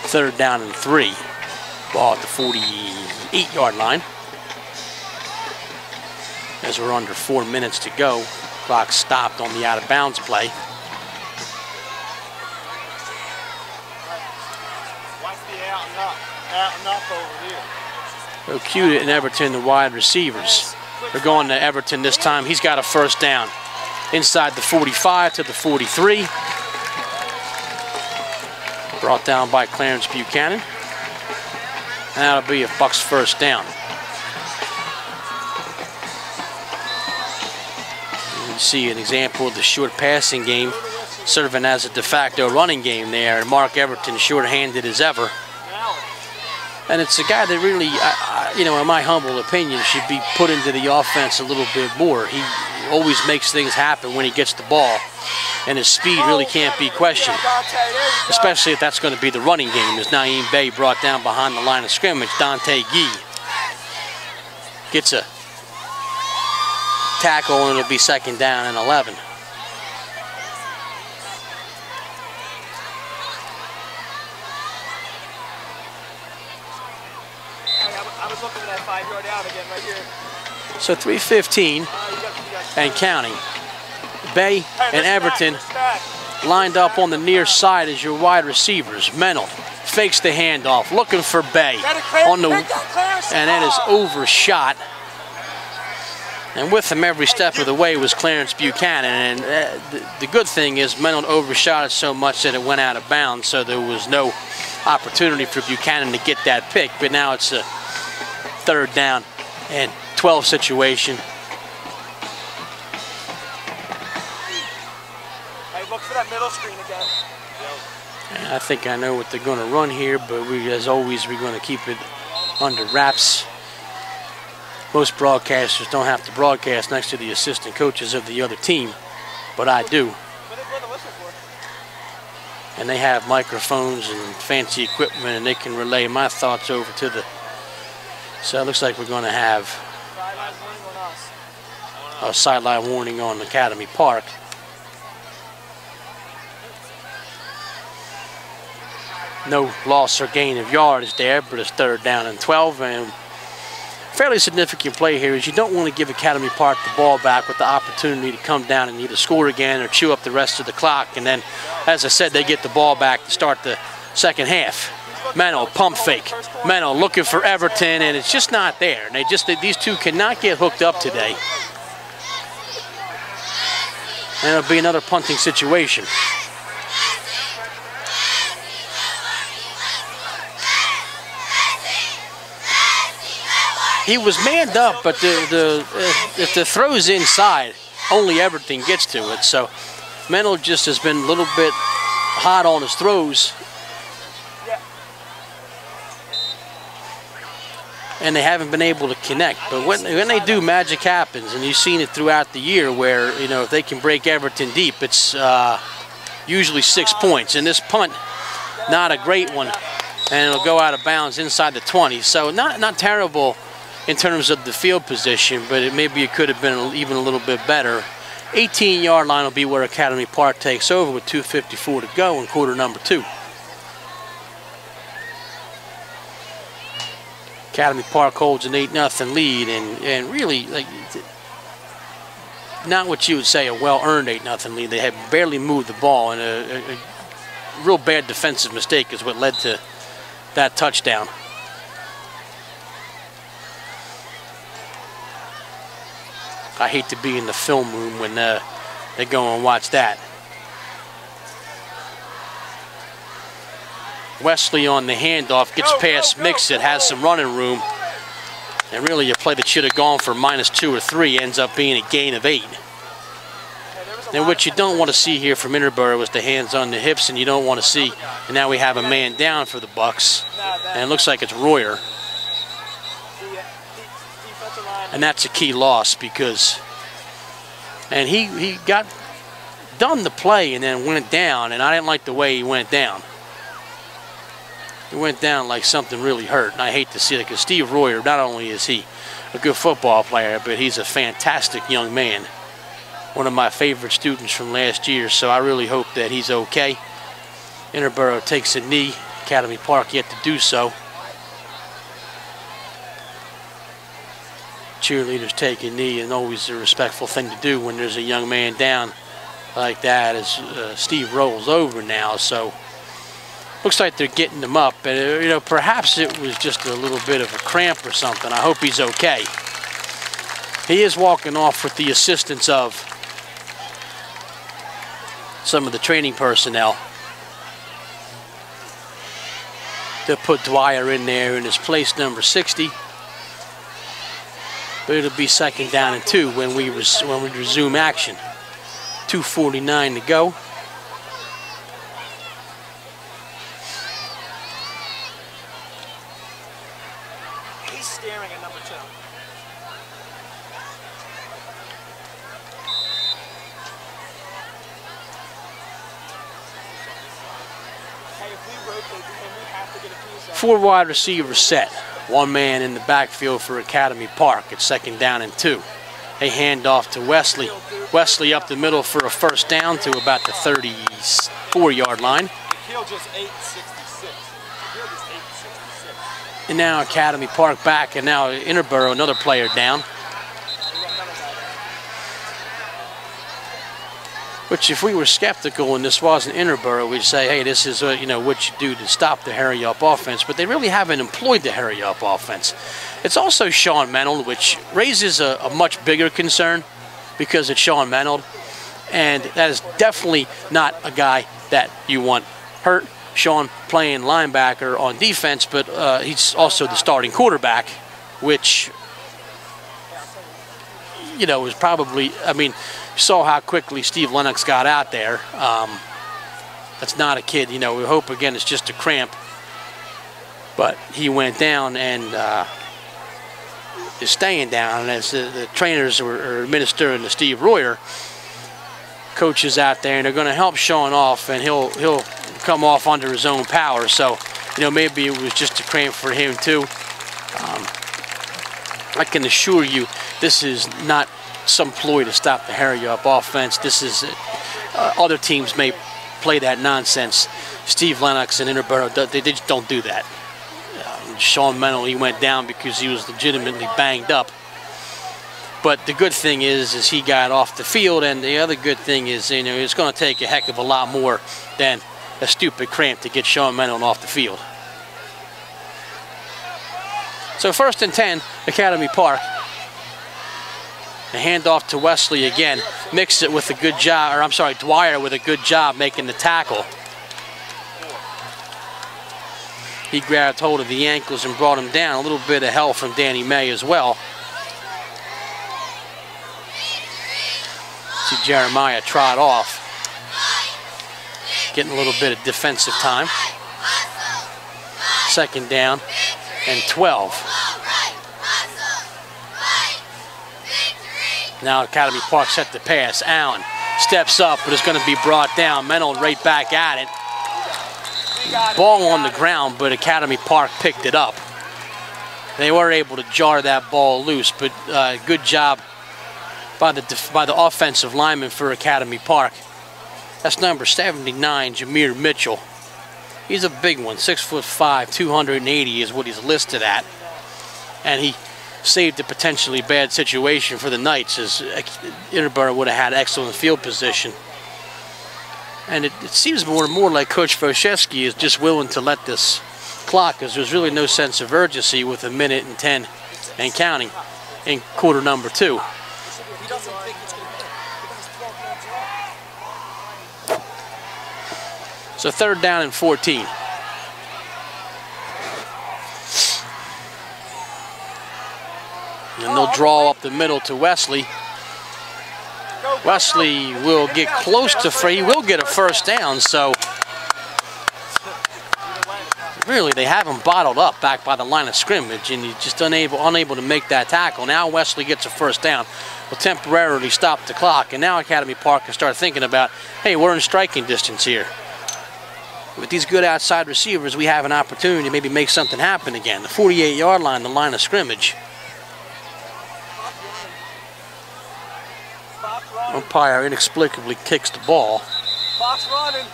3rd down and 3. Ball at the 48-yard line. As we're under 4 minutes to go, clock stopped on the out-of-bounds play. So Cute and Everton, the wide receivers. They're going to Everton this time. He's got a first down. Inside the 45 to the 43. Brought down by Clarence Buchanan. And that'll be a Bucs first down. You see an example of the short passing game serving as a de facto running game there. And Mark Everton short-handed as ever. And it's a guy that really, you know, in my humble opinion, should be put into the offense a little bit more. He always makes things happen when he gets the ball. And his speed really can't be questioned, especially if that's going to be the running game. As Naeem Bey brought down behind the line of scrimmage, Dante Gee gets a tackle, and it'll be 2nd down and 11. I was looking at that 5-yard out again right here. So 3:15 and counting. Bey and Everton lined up on the near side as your wide receivers. Mennel fakes the handoff, looking for Bey on the, and it is overshot. And with him every step of the way was Clarence Buchanan. And the good thing is Mennel overshot it so much that it went out of bounds, so there was no opportunity for Buchanan to get that pick. But now it's a 3rd down and 12 situation. Hey, look for that middle screen again. And I think I know what they're going to run here, but as always, we're going to keep it under wraps. Most broadcasters don't have to broadcast next to the assistant coaches of the other team, but I do. And they have microphones and fancy equipment, and they can relay my thoughts over to the. So it looks like we're going to have a sideline warning on Academy Park. No loss or gain of yardage there, but it's 3rd down and 12. And fairly significant play here is you don't want to give Academy Park the ball back with the opportunity to come down and either score again or chew up the rest of the clock. And then, as I said, they get the ball back to start the 2nd half. Mennel, pump fake. Mennel looking for Everton, and it's just not there. And these two cannot get hooked up today. And it'll be another punting situation. He was manned up, but if the throw's inside, only Everton gets to it. So Mennel just has been a little bit hot on his throws. And they haven't been able to connect. But when they do, magic happens. And you've seen it throughout the year where, you know, if they can break Everton deep, it's usually 6 points. And this punt, not a great one. And it'll go out of bounds inside the 20. So not terrible in terms of the field position, but maybe it could have been even a little bit better. 18-yard line will be where Academy Park takes over with 2:54 to go in quarter number 2. Academy Park holds an 8-0 lead, and really, like, not what you would say a well-earned 8-0 lead. They have barely moved the ball, and a real bad defensive mistake is what led to that touchdown. I hate to be in the film room when they go and watch that. Wesley on the handoff, gets past Mixit, has some running room. And really a play that should have gone for -2 or 3 ends up being a gain of 8. And what you don't want to see here from Interboro is the hands on the hips, and you don't want to see, and now we have a man down for the Bucs. And it looks like it's Royer. And that's a key loss because, and he got done the play and then went down, and I didn't like the way he went down. He went down like something really hurt, and I hate to see it because Steve Royer, not only is he a good football player, but he's a fantastic young man. One of my favorite students from last year, so I really hope that he's okay. Interboro takes a knee. Academy Park yet to do so. Cheerleaders take a knee, and always a respectful thing to do when there's a young man down like that, as Steve rolls over now. So looks like they're getting him up, and you know, perhaps it was just a little bit of a cramp or something. I hope he's okay. He is walking off with the assistance of some of the training personnel. They'll put Dwyer in there in his place, number 60. But it'll be 2nd down and 2 when we resume action. 2:49 to go. He's staring at number 2. Hey, if we rotate him, we have to get a piece of 4 wide receivers set. 1 man in the backfield for Academy Park. It's 2nd down and 2. They hand off to Wesley. Wesley up the middle for a 1st down to about the 34-yard line. Hill just 8.66. And now Academy Park back, and now Interboro, another player down. Which, if we were skeptical and this wasn't Interboro, we'd say, hey, this is you know, what you do to stop the hurry-up offense. But they really haven't employed the hurry-up offense. It's also Sean Menold, which raises a much bigger concern because it's Sean Menold. And that is definitely not a guy that you want hurt. Sean playing linebacker on defense, but he's also the starting quarterback, which, you know, is probably, I mean, you saw how quickly Steve Lennox got out there. That's not a kid, you know, we hope, again, it's just a cramp. But he went down and is staying down. And as the trainers are administering to Steve Royer, coaches out there, and they're going to help Sean off, and he'll come off under his own power. So, you know, maybe it was just a cramp for him too. I can assure you this is not some ploy to stop the hurry-up offense. This is other teams may play that nonsense. Steve Lennox and Interboro, they just don't do that. Sean Menold, he went down because he was legitimately banged up. But the good thing is he got off the field, and the other good thing is, you know, it's going to take a heck of a lot more than a stupid cramp to get Sean Menold off the field. So 1st and 10, Academy Park. A handoff to Wesley again. Mix it with a good job, or I'm sorry, Dwyer with a good job making the tackle. He grabbed hold of the ankles and brought him down. A little bit of help from Danny May as well. See Jeremiah trot off. Getting a little bit of defensive time. 2nd down and 12. Now Academy Park set the pass. Allen steps up, but it's going to be brought down. Menold right back at it. Ball on the ground, but Academy Park picked it up. They were able to jar that ball loose, but good job by the offensive lineman for Academy Park. That's number 79, Jameer Mitchell. He's a big one, 6'5", 280 is what he's listed at. And he saved a potentially bad situation for the Knights, as Interboro would have had excellent field position. And it seems more and more like Coach Foshevsky is just willing to let this clock, because there's really no sense of urgency with 1 minute and 10 and counting in quarter number 2. So 3rd down and 14. And they'll draw up the middle to Wesley. Wesley will get close to free. He will get a 1st down, so really they have him bottled up back by the line of scrimmage, and he's just unable to make that tackle. Now Wesley gets a 1st down. will temporarily stop the clock. And now Academy Park can start thinking about, hey, we're in striking distance here. With these good outside receivers, we have an opportunity to maybe make something happen again. The 48-yard line, the line of scrimmage. Umpire inexplicably kicks the ball. Fox running.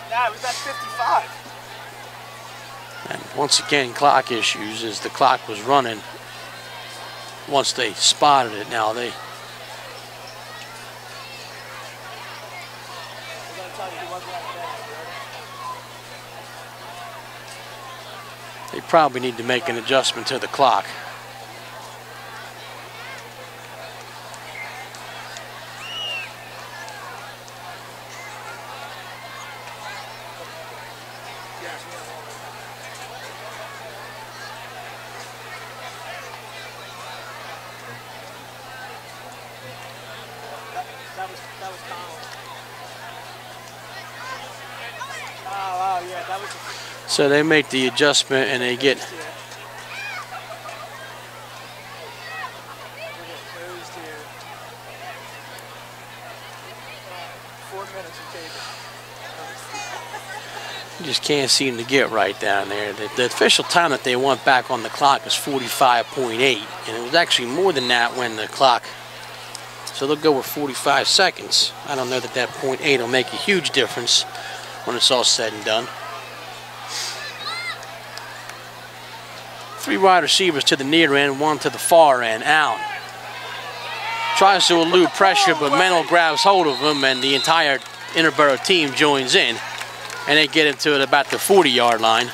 Nah, it was at 55. And once again, clock issues as the clock was running. Once they spotted it, now they probably need to make an adjustment to the clock. So they make the adjustment and they get you just can't seem to get right down there. The official time that they want back on the clock is 45.8, and it was actually more than that when the clock. So they'll go with 45 seconds. I don't know that that 0.8 will make a huge difference when it's all said and done. 3 wide receivers to the near end, 1 to the far end. Allen tries to elude pressure, but Mennel grabs hold of him, and the entire Interboro team joins in, and they get into it about the 40-yard line.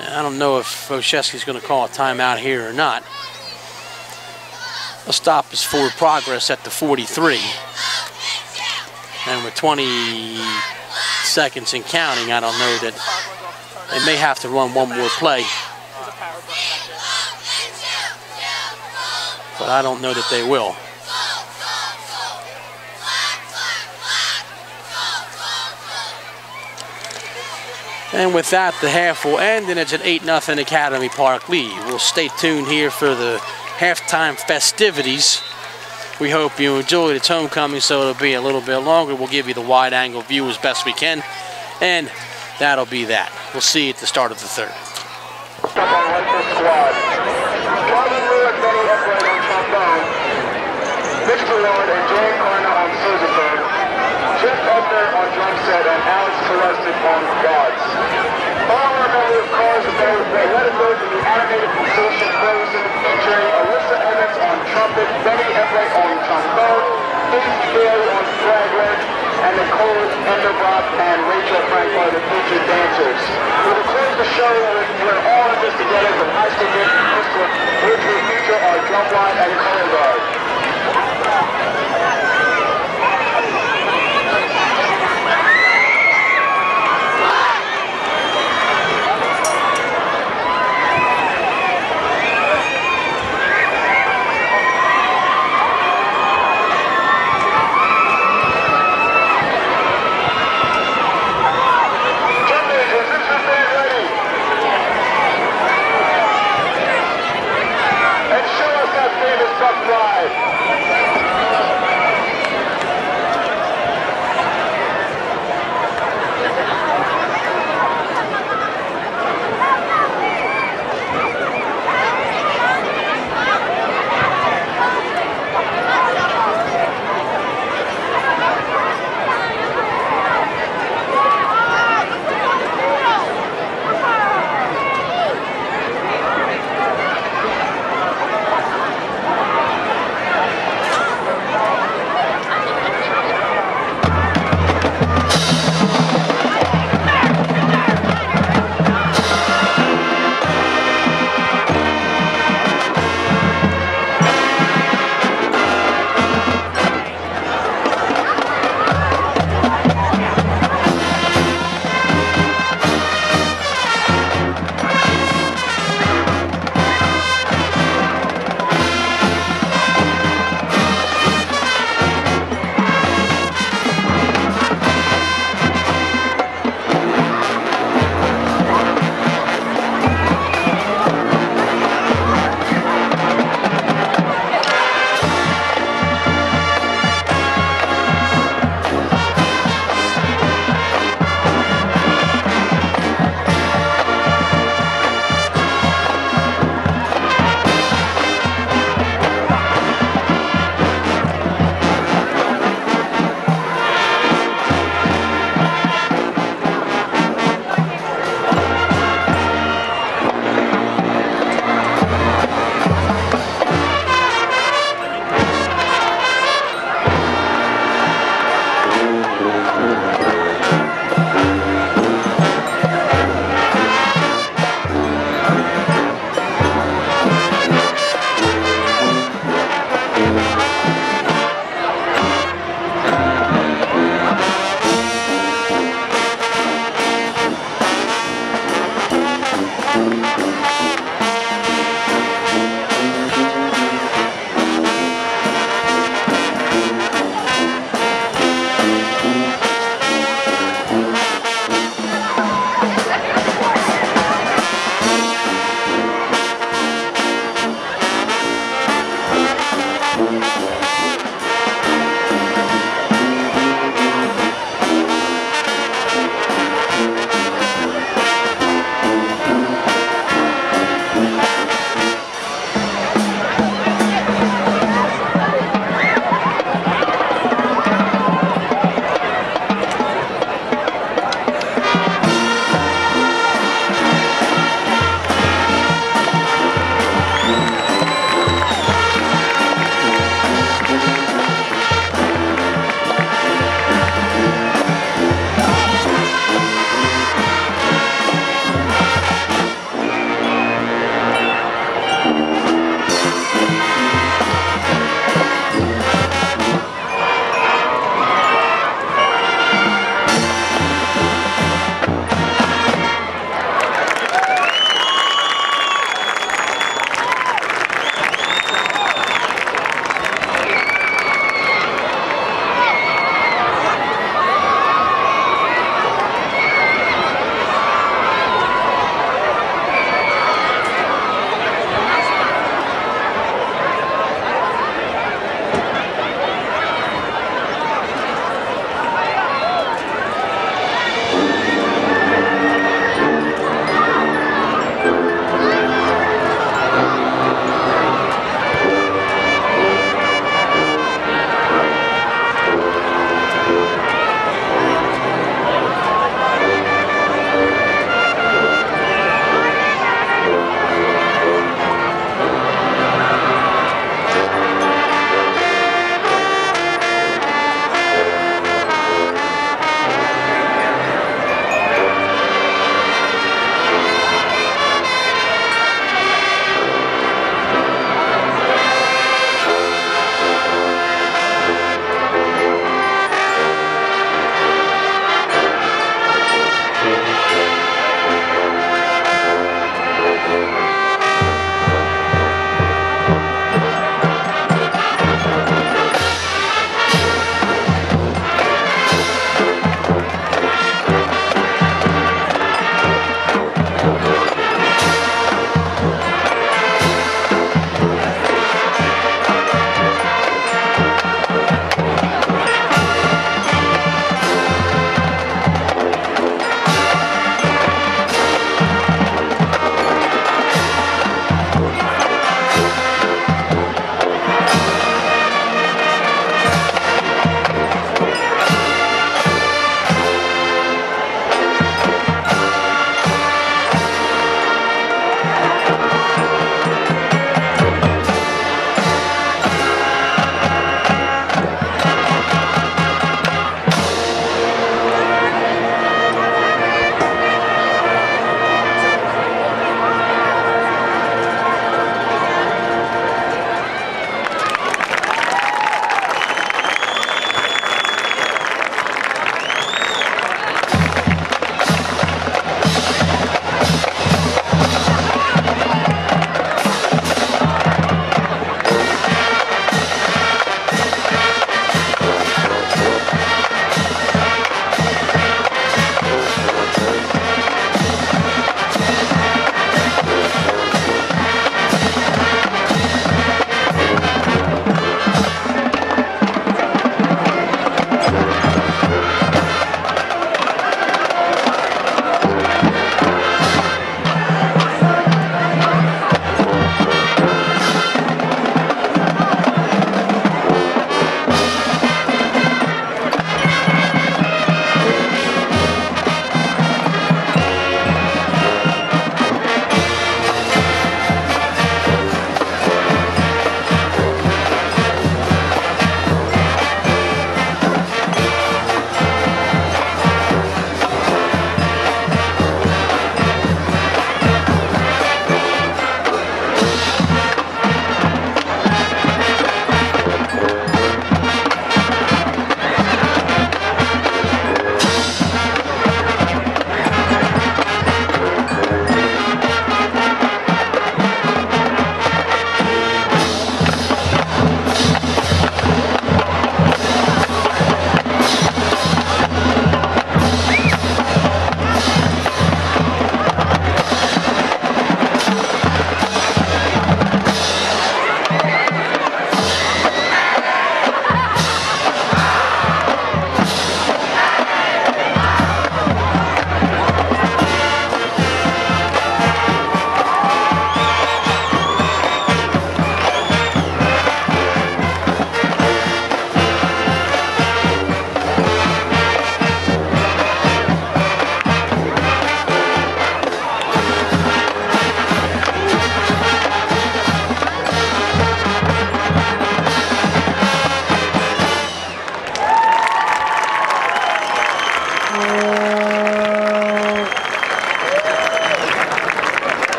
I don't know if Oshesky's going to call a timeout here or not. A stop is forward progress at the 43. And with 20 seconds and counting, I don't know that they may have to run one more play. But I don't know that they will. And with that, the half will end, and it's an 8-0 Academy Park lead. We'll stay tuned here for the halftime festivities. We hope you enjoyed. It's homecoming, so it'll be a little bit longer. We'll give you the wide-angle view as best we can, and that'll be that. We'll see you at the start of the third. Jeff Ebner on drum set and Alex Celestic on guards. All our member of cars about they let it go to the animated musician Frozen featuring Alyssa Evans on trumpet, Benny Everett on trombone, Steve Bailey on flagler, and Nicole Enderbrock and Rachel Frank are the featured dancers. We will close the show with all of this together from high school music, which will feature our drumline and color guard.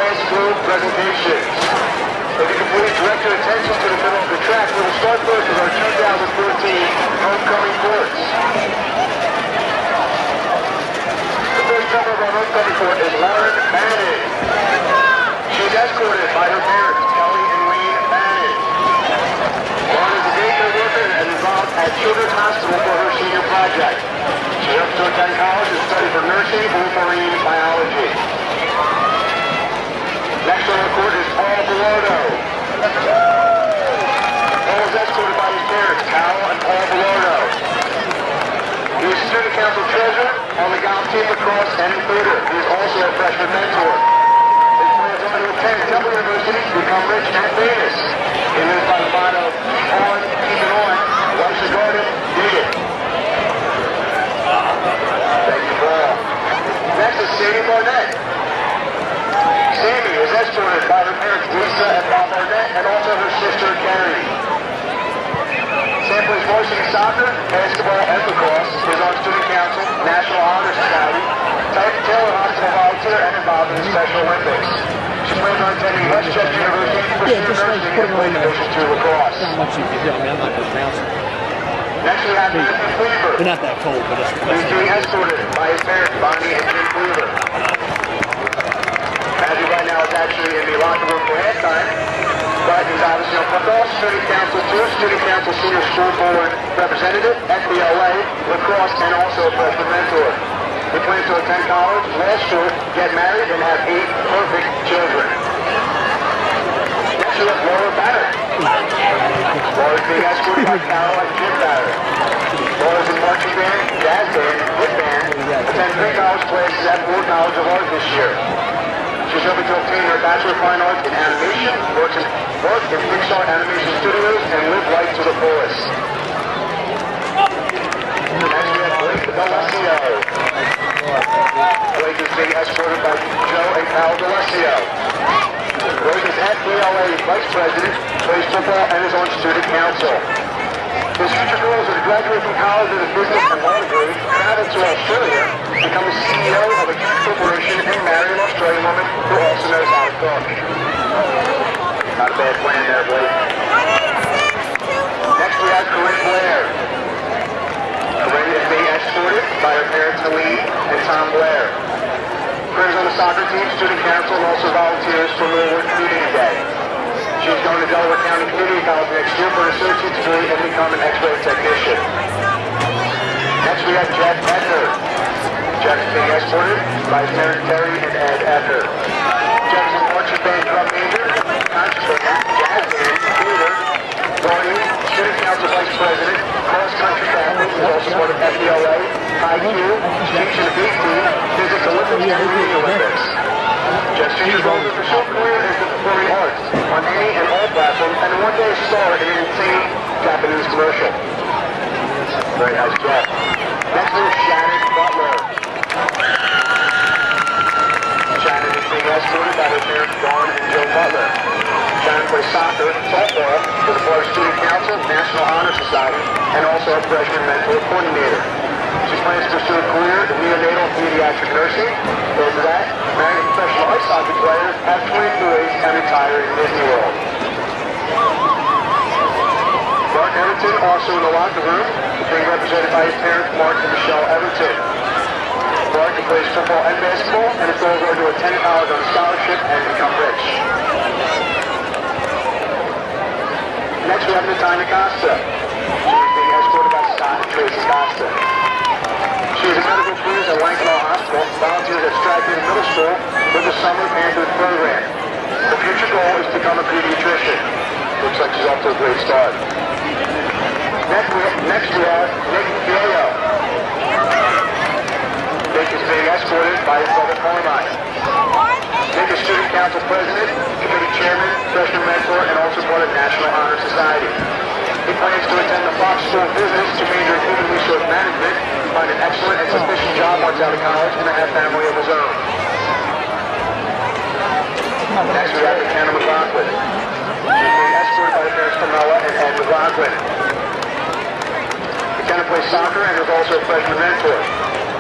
class group presentations. If you can please direct your attention to the middle of the track, we will start first with our 2014 homecoming courts. The first member of our homecoming court is Lauren Bannon. She is escorted by her parents, Kelly and Wayne Bannon. Lauren is a daycare worker and involved at Children's Hospital for her senior project. She hopes to attend college and study for nursing or marine biology. Next on the court is Paul Bellardo. Paul is escorted by his parents, Cal and Paul Bellardo. He is student council treasurer on the golf team, lacrosse, and theater. He is also a freshman mentor. His plans are to attend Temple University to become rich and famous. He lives by the motto, keep on, keep it on, once you got it, dig it. Thank you, Paul. Next is Sadie Barnett. Sammy is escorted by her parents Lisa and Bob Barnett and also her sister Carrie. Sam plays varsity soccer, basketball, and lacrosse, is on student council, National Honor Society, Taylor Hospital volunteer, and involved in the Special Olympics. She plans on attending Westchester University for student nursing and play Division II lacrosse. Not much you can do. I mean, I'm not going to pronounce it. Next we have Matthew Cleaver. They're not that cold, but it's He's being escorted by his parents, Bonnie and Jim Cleaver. Matthew right now is actually in the locker room for halftime, but he's obviously on football, student council too, student council senior school board representative, FBLA, lacrosse, and also a freshman mentor. He plans to attend college, law school, get married, and have 8 perfect children. Next we have Laura Barrett. Laura's being escorted by Carol and Jim Barrett. Laura's in marching band, jazz band, hip band, attends 3 college classes at Ford College of Art this year. She's hoping to obtain her Bachelor of Fine Arts in Animation, work in Pixar Animation Studios, and live life to the fullest. Next we have Blake D'Alessio. Blake is being escorted by Joe and Kyle D'Alessio. Blake is FBLA Vice President, plays football, and is on student council. His future goal is to graduate from college with a business and law degree, travel to Australia, become the CEO of a huge corporation, and marry an Australian woman who also knows how to cook. Not a bad plan there, Blake. Next we have Corinne Blair. Corinne is being escorted by her parents Helene and Tom Blair. Corinne's on the soccer team, student council, and also volunteers for Millwood Community Day. She's going to Delaware County Community College next year for an associate's degree and become an X-ray technician. Next we have Jeff Edner. Jeff is being escorted by his parents Terry and Ed Edner. Jeff is a marching band drum major, concert band, jazz band, theater, voting, student council vice president, cross-country athlete, is also part of FBLA, IQ, speech and debate team, physics Olympics, and reading Olympics. Jeff's future goal is to pursue a career in the performing arts on any and all platforms, and one day star in an insane Japanese commercial. Very nice, Jeff. Next is Shannon Butler. Shannon is being escorted by her parents Dawn and Joe Butler. Shannon plays soccer, softball, is a part of student council, National Honor Society, and also a freshman mentor coordinator. She plans to pursue a career in neonatal and pediatric nursing. After that, marry a professional ice hockey player, have 20 boys, and retire in Disney World. Mark Everton, also in the locker room, is being represented by his parents, Mark and Michelle Everton. Mark plays football and basketball, and his goals are to attend college on a scholarship and become rich. Next, we have Natanya Costa. She is being escorted by Scott and Tracy Costa. She is a medical cruise at Lankenau Hospital, volunteers at Stratford Middle School with the Summer Panthers program. Her future goal is to become a pediatrician. Looks like she's off to a great start. Next we have Nick Fiello. Nick is being escorted by his brother Carmine. Nick is student council president, committee chairman, freshman mentor, and also part of National Honor Society. He plans to attend the Fox School of Business to major in human resource management, find an excellent and sufficient job once out of college, and have family of his own. Next we have McKenna McLaughlin. She's being escorted by her parents Carmela and Ed McLaughlin. McKenna plays soccer and is also a freshman mentor.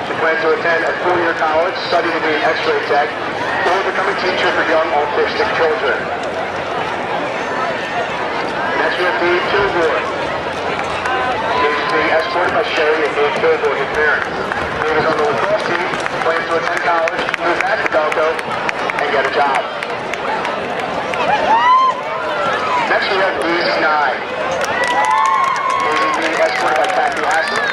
She plans to attend a 4-year college, study to be an X-ray tech, or or become a teacher for young autistic children. Next we have Dave Kilgore. Dave is being escorted by Sherry and Dave Kilgore, his parents. Dave is on the lacrosse team, plans to attend college, move back to Delco, and get a job. Next we have Daisy Nye. Daisy is being escorted by Kathy Hassan.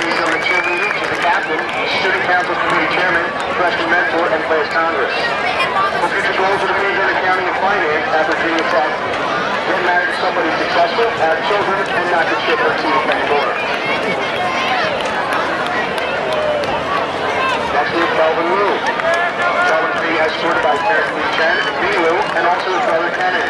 Daisy on the cheerleading, she's the captain, student council committee chairman, freshman mentor, and plays Congress. Her future goals are to major in accounting and finance at Virginia Tech. Get married to somebody successful, have children, and not to chip her teeth anymore. Next we have Calvin Liu. Calvin is being escorted by parents Lee Chen and Lee Liu, and also his brother Kenan.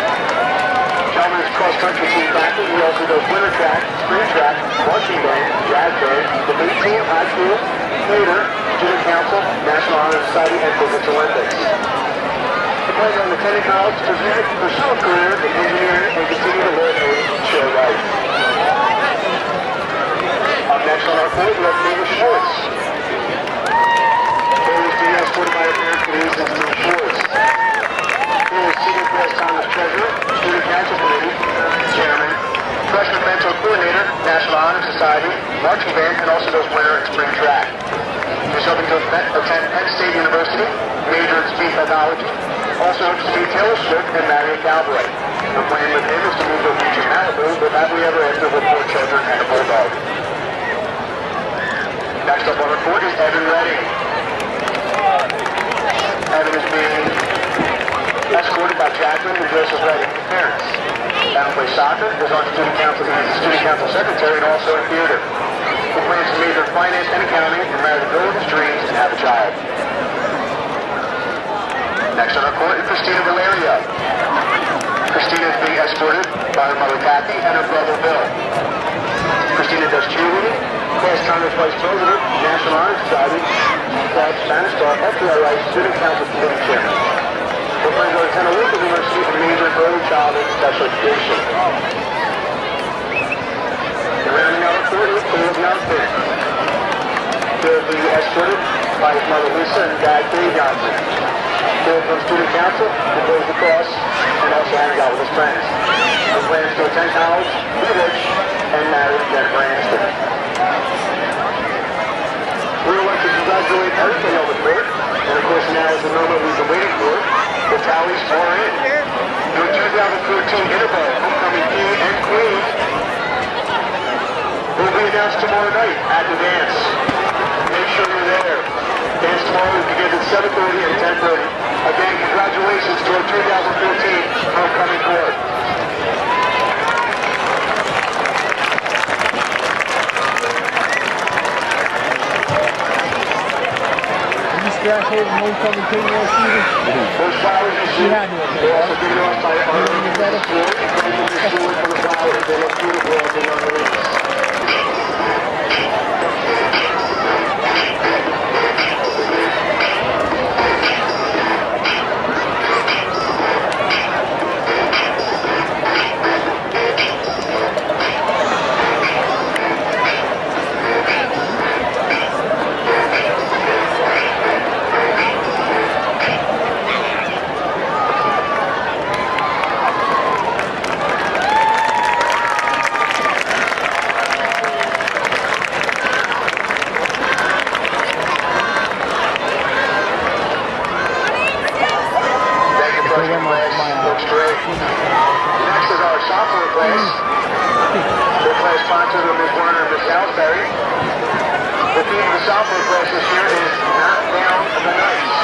Calvin is cross-country team captain. He also does winter track, spring track, marching band, jazz band, debate team, high school, theater, student council, National Honor Society, and Physics Olympics. He plans on attending college to pursue a career in engineering and continue to live a chill life. Up next on our court, we have David Schwartz. David is being escorted by her parents, Denise and Steve Schwartz. He is senior class Congress treasurer, student council committee, chairman, freshman mentor coordinator, National Honor Society, marching band, and also does winter and spring track. He's hoping to attend Penn State University, major in speed pathology, also to see Taylor Swift and marry a cowboy. The plan with him is to move to a beach in Malibu, but happily ever after with 4 children and a bulldog. Next up on the court is Evan Redding. Evan is being escorted by Jacqueline and Joseph Redding's parents. Evan plays soccer, is on student council, he is the student council secretary, and also in theater. He plans to major in finance and accounting and marry the girl of his dreams and have a child. Next on our court is Christina Valeria. Christina is being escorted by her mother Kathy and her brother Bill. Christina does cheerleading, class Congress Vice President, National Honor Society, Flag Spanish Star, FDRI, Student Council Committee Chairman. Her plans are to attend Olympia University and major in early childhood special education. Rounding out our court is Caleb Johnson. Caleb will be escorted by his mother Lisa and dad Dave Johnson. Caleb from student council, who goes across, and also hangs out with his friends. He plans to attend college, be rich, and marry Jennifer Aniston. We would like to congratulate everybody on the court, and of course now is the moment we've been waiting for. The tallies are in. Your 2013 Interboro homecoming king and queen will be announced tomorrow night at the dance. Make sure you're there. Dance tomorrow begins at 7:30 and 10:30. Again, congratulations to our 2014 homecoming court. Homecoming king last season. Those flowers you see, they also give it off by our school. Thank you to school for the flowers. They look beautiful as they are released. Next is our sophomore class. Their class sponsors are Ms. Warner and Ms. Salisbury. The theme of the sophomore class this year is Not Down in the Nights.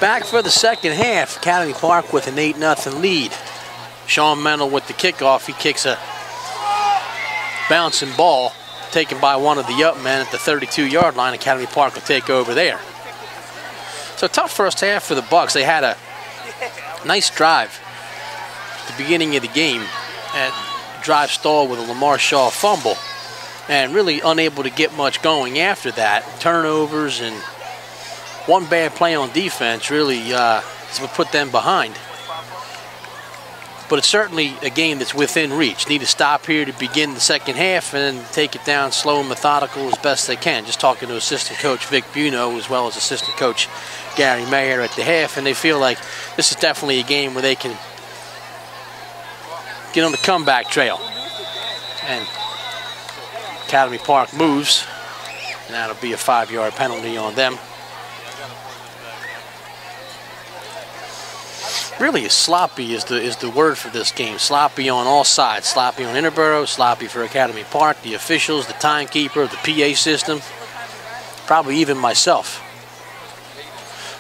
Back for the second half. Academy Park with an 8-0 lead. Sean Mennel with the kickoff. He kicks a bouncing ball taken by one of the up men at the 32-yard line. Academy Park will take over there. So tough first half for the Bucs. They had a nice drive at the beginning of the game. And drive stalled with a Lamar Shaw fumble. And really unable to get much going after that. Turnovers and one bad play on defense really is what put them behind. But it's certainly a game that's within reach. Need to stop here to begin the second half and then take it down slow and methodical as best they can. Just talking to assistant coach Vic Buno as well as assistant coach Gary Mayer at the half, and they feel like this is definitely a game where they can get on the comeback trail. And Academy Park moves, and that'll be a 5-yard penalty on them. Really, sloppy is the word for this game. Sloppy on all sides. Sloppy on Interboro, sloppy for Academy Park, the officials, the timekeeper, the PA system, probably even myself.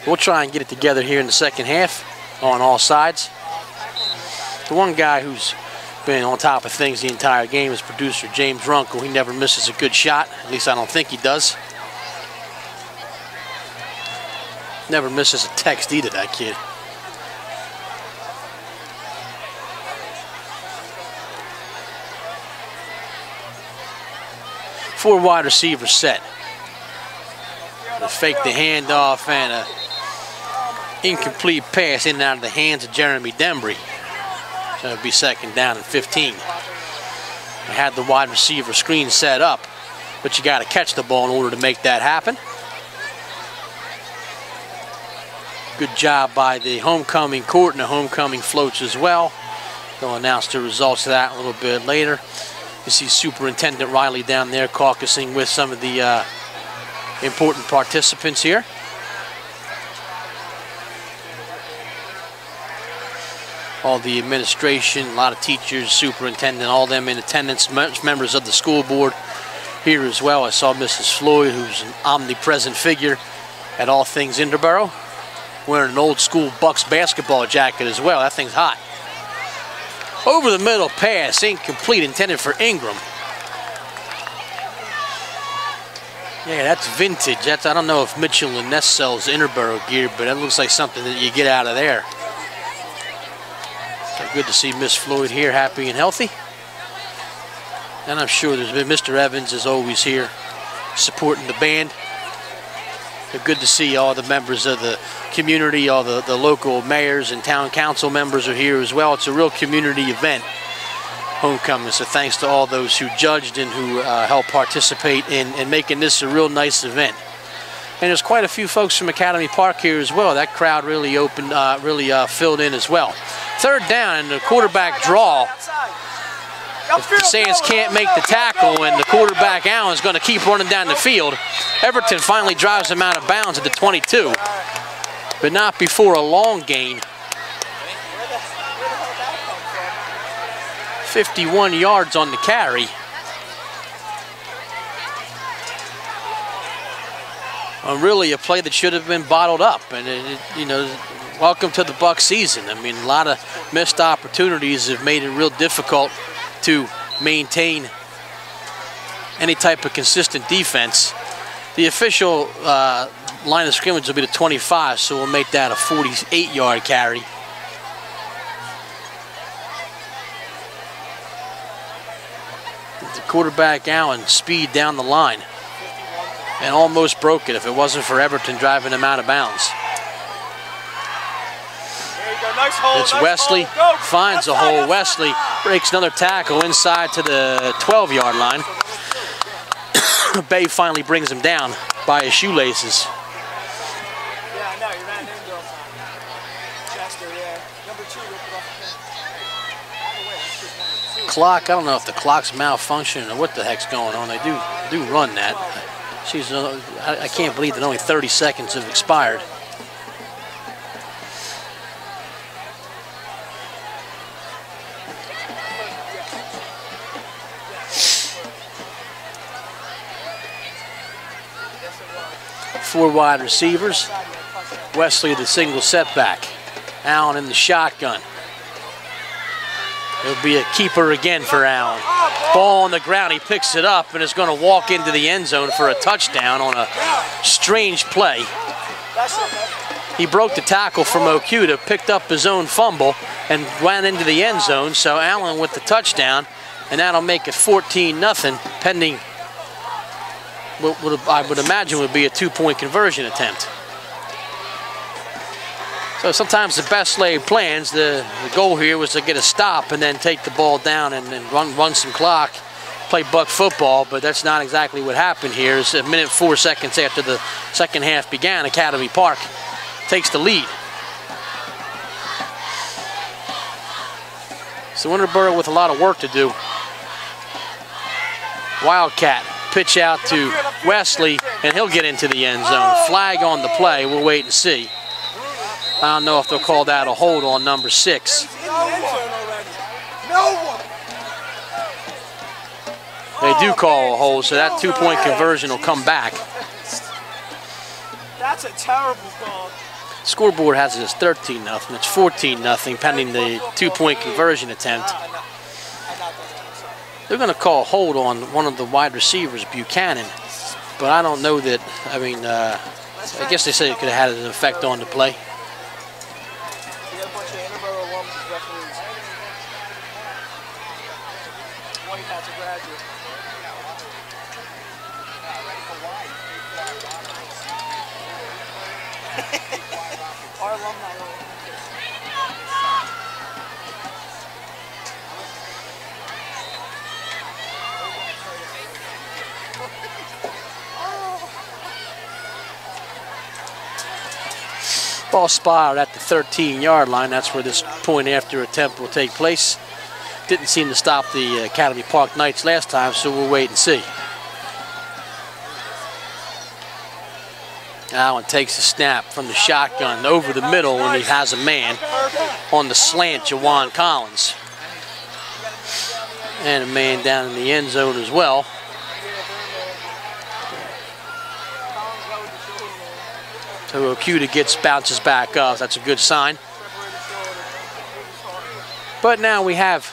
We'll try and get it together here in the second half on all sides. The one guy who's been on top of things the entire game is producer James Runkle. He never misses a good shot. At least I don't think he does. Never misses a text either, that kid. Four wide receivers set. They fake the handoff and an incomplete pass in and out of the hands of Jeremy Dembry. So it'll be second down and 15. They had the wide receiver screen set up, but you got to catch the ball in order to make that happen. Good job by the homecoming court and the homecoming floats as well. They'll announce the results of that a little bit later. You see Superintendent Riley down there caucusing with some of the important participants here. All the administration, a lot of teachers, superintendent, all them in attendance, members of the school board here as well. I saw Mrs. Floyd, who's an omnipresent figure at all things Interboro, wearing an old school Bucs basketball jacket as well. That thing's hot. Over the middle pass, incomplete, intended for Ingram. Yeah, that's vintage. That's, I don't know if Mitchell and Ness sells Interboro gear, but that looks like something that you get out of there. So good to see Miss Floyd here, happy and healthy. And I'm sure there's been Mr. Evans is always here supporting the band. They're good to see all the members of the community, all the local mayors and town council members are here as well. It's a real community event, homecoming. So thanks to all those who judged and who helped participate in making this a real nice event. And there's quite a few folks from Academy Park here as well. That crowd really opened, filled in as well. Third down and the quarterback draw. If the Sands can't make the tackle and the quarterback Allen's going to keep running down the field, Everton finally drives him out of bounds at the 22, but not before a long gain. 51 yards on the carry. Really a play that should have been bottled up, and you know, welcome to the Bucs season. I mean, a lot of missed opportunities have made it real difficult to maintain any type of consistent defense. The official line of scrimmage will be the 25, so we'll make that a 48-yard carry. The quarterback Allen speed down the line and almost broke it if it wasn't for Everton driving him out of bounds. Nice hole, it's nice Wesley, hole. finds a hole. Wesley breaks another tackle inside to the 12-yard line. Bay finally brings him down by his shoelaces. Yeah, I know, you ran into him. Chester, yeah. Number 2 ripped it off the Clock, I don't know if the clock's malfunctioning or what the heck's going on. They do run that. I can't believe that only 30 seconds have expired. Four wide receivers. Wesley the single setback. Allen in the shotgun. It'll be a keeper again for Allen. Ball on the ground, he picks it up and is going to walk into the end zone for a touchdown on a strange play. He broke the tackle from Okuda, picked up his own fumble, and went into the end zone. So Allen with the touchdown, and that'll make it 14-0, pending what I would imagine would be a 2-point conversion attempt. So sometimes the best laid plans, the goal here was to get a stop and then take the ball down and run some clock, play Buck football, but that's not exactly what happened here. It's a minute 4 seconds after the second half began. Academy Park takes the lead. So Interboro with a lot of work to do. Wildcat, pitch out to Wesley, and he'll get into the end zone. Flag on the play, we'll wait and see. I don't know if they'll call that a hold on number 6. They do call a hold, so that 2-point conversion will come back. That's a terrible call. Scoreboard has it as 13-0. It's 14-0 pending the 2-point conversion attempt. They're going to call a hold on one of the wide receivers, Buchanan, but I don't know that. I mean, I guess they said it could have had an effect on the play. Our alumni. Ball spotted at the 13-yard line. That's where this point after attempt will take place. Didn't seem to stop the Academy Park Knights last time, so we'll wait and see. Allen takes a snap from the shotgun over the middle when he has a man on the slant, Jawan Collins. And a man down in the end zone as well. So Okuda bounces back up. That's a good sign. But now we have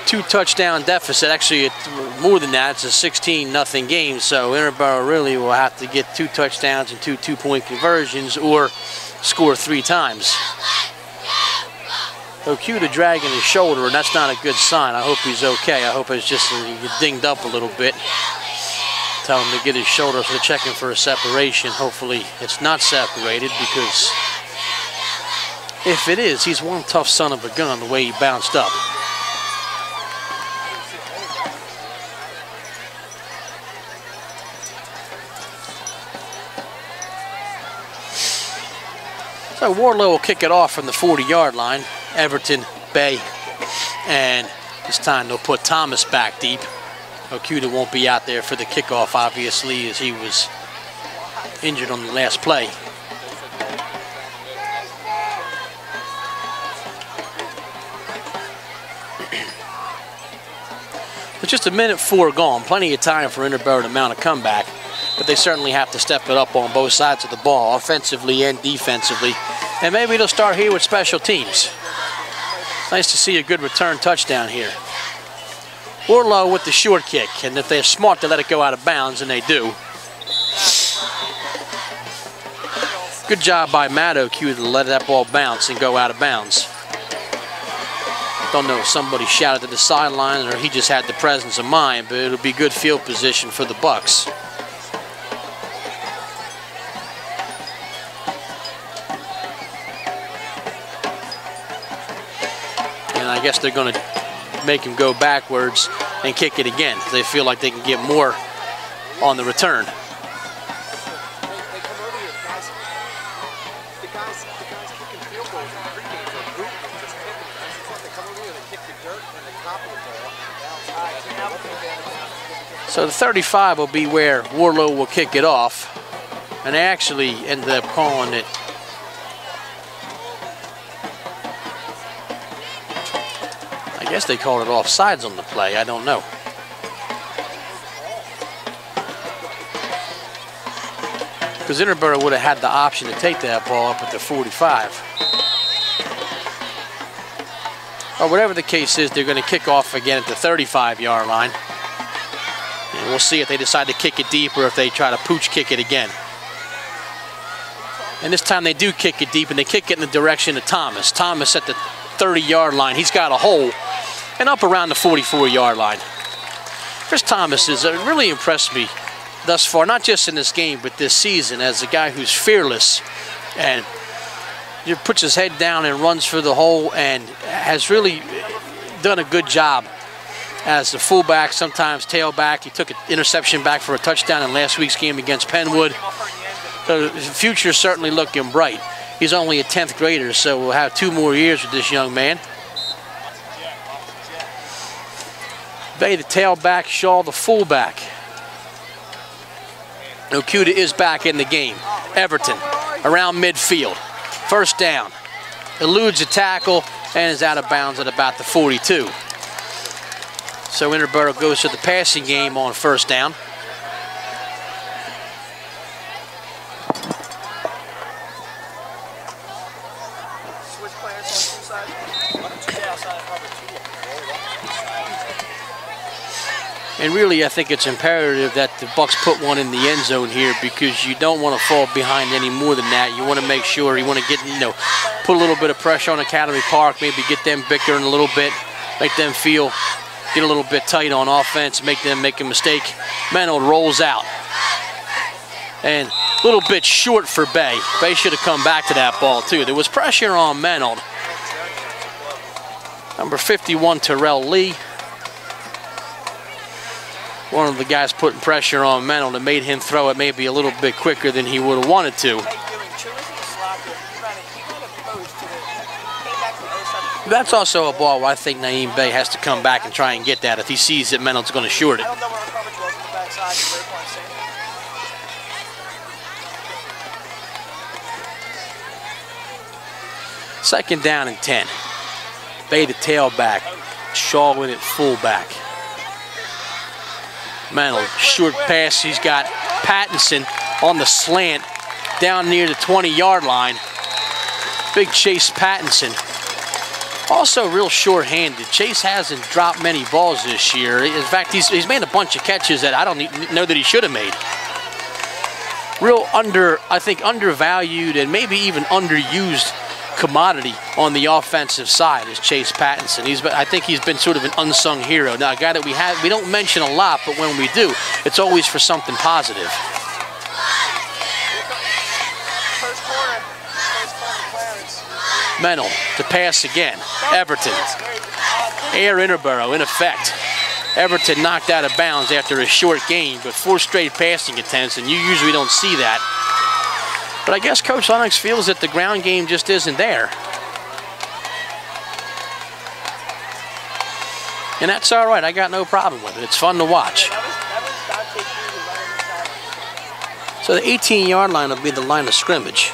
2-touchdown deficit. Actually, it's more than that. It's a 16-0 game. So Interboro really will have to get 2 touchdowns and 2 2-point conversions or score 3 times. Okuda dragging his shoulder, and that's not a good sign. I hope he's okay. I hope it's just dinged up a little bit. Tell him to get his shoulder, so they're checking for a separation. Hopefully it's not separated, because if it is, he's one tough son of a gun the way he bounced up. So Warlow will kick it off from the 40-yard line. Everton, Bay, and this time they'll put Thomas back deep. Okuda won't be out there for the kickoff, obviously, as he was injured on the last play. With just a minute 4 gone, plenty of time for Interboro to mount a comeback, but they certainly have to step it up on both sides of the ball, offensively and defensively. And maybe they'll start here with special teams. Nice to see a good return touchdown here. Warlow with the short kick, and if they're smart, they let it go out of bounds, and they do. Good job by Matt Okuda to let that ball bounce and go out of bounds. Don't know if somebody shouted to the sideline or he just had the presence of mind, but it'll be good field position for the Bucs. And I guess they're going to make him go backwards and kick it again. They feel like they can get more on the return. So the 35 will be where Warlow will kick it off, and they actually ended up calling it I guess they called it offsides on the play. I don't know. because Interboro would have had the option to take that ball up at the 45. Or whatever the case is, they're going to kick off again at the 35-yard line. And we'll see if they decide to kick it deep or if they try to pooch kick it again. And this time they do kick it deep, and they kick it in the direction of Thomas. Thomas at the 30-yard line. He's got a hole, and up around the 44-yard line. Chris Thomas has really impressed me thus far, not just in this game, but this season, as a guy who's fearless and puts his head down and runs for the hole, and has really done a good job as the fullback, sometimes tailback. He took an interception back for a touchdown in last week's game against Penwood. So the future's certainly looking bright. He's only a 10th grader, so we'll have 2 more years with this young man. Bay, the tailback, Shaw, the fullback. Okuda is back in the game. Everton around midfield. First down. Eludes a tackle and is out of bounds at about the 42. So Interboro goes to the passing game on first down. And really, I think it's imperative that the Bucs put one in the end zone here, because you don't want to fall behind any more than that. You want to make sure, you want to get, put a little bit of pressure on Academy Park, maybe get them bickering a little bit, make them feel, get a little bit tight on offense, make them make a mistake. Menold rolls out. And a little bit short for Bay. Bay should have come back to that ball, too. There was pressure on Menold. Number 51, Terrell Lee. One of the guys putting pressure on Menold and made him throw it maybe a little bit quicker than he would have wanted to. That's also a ball where I think Naeem Bay has to come back and try and get that if he sees that Menold's going to short it. Second down and 10. Bay the tailback. Shaw with it fullback. Menold, short pass. He's got Pattinson on the slant down near the 20-yard line. Big Chase Pattinson. Also real short-handed. Chase hasn't dropped many balls this year. In fact, he's made a bunch of catches that I don't know that he should have made. Real I think undervalued and maybe even underused commodity on the offensive side is Chase Pattinson. I think he's been sort of an unsung hero. Now, a guy that we don't mention a lot, but when we do, it's always for something positive. Menold to pass again. Everton. Air Interboro in effect. Everton knocked out of bounds after a short game, but 4 straight passing attempts, and you usually don't see that. But I guess Coach Lennox feels that the ground game just isn't there. And that's all right. I got no problem with it. It's fun to watch. So the 18-yard line will be the line of scrimmage.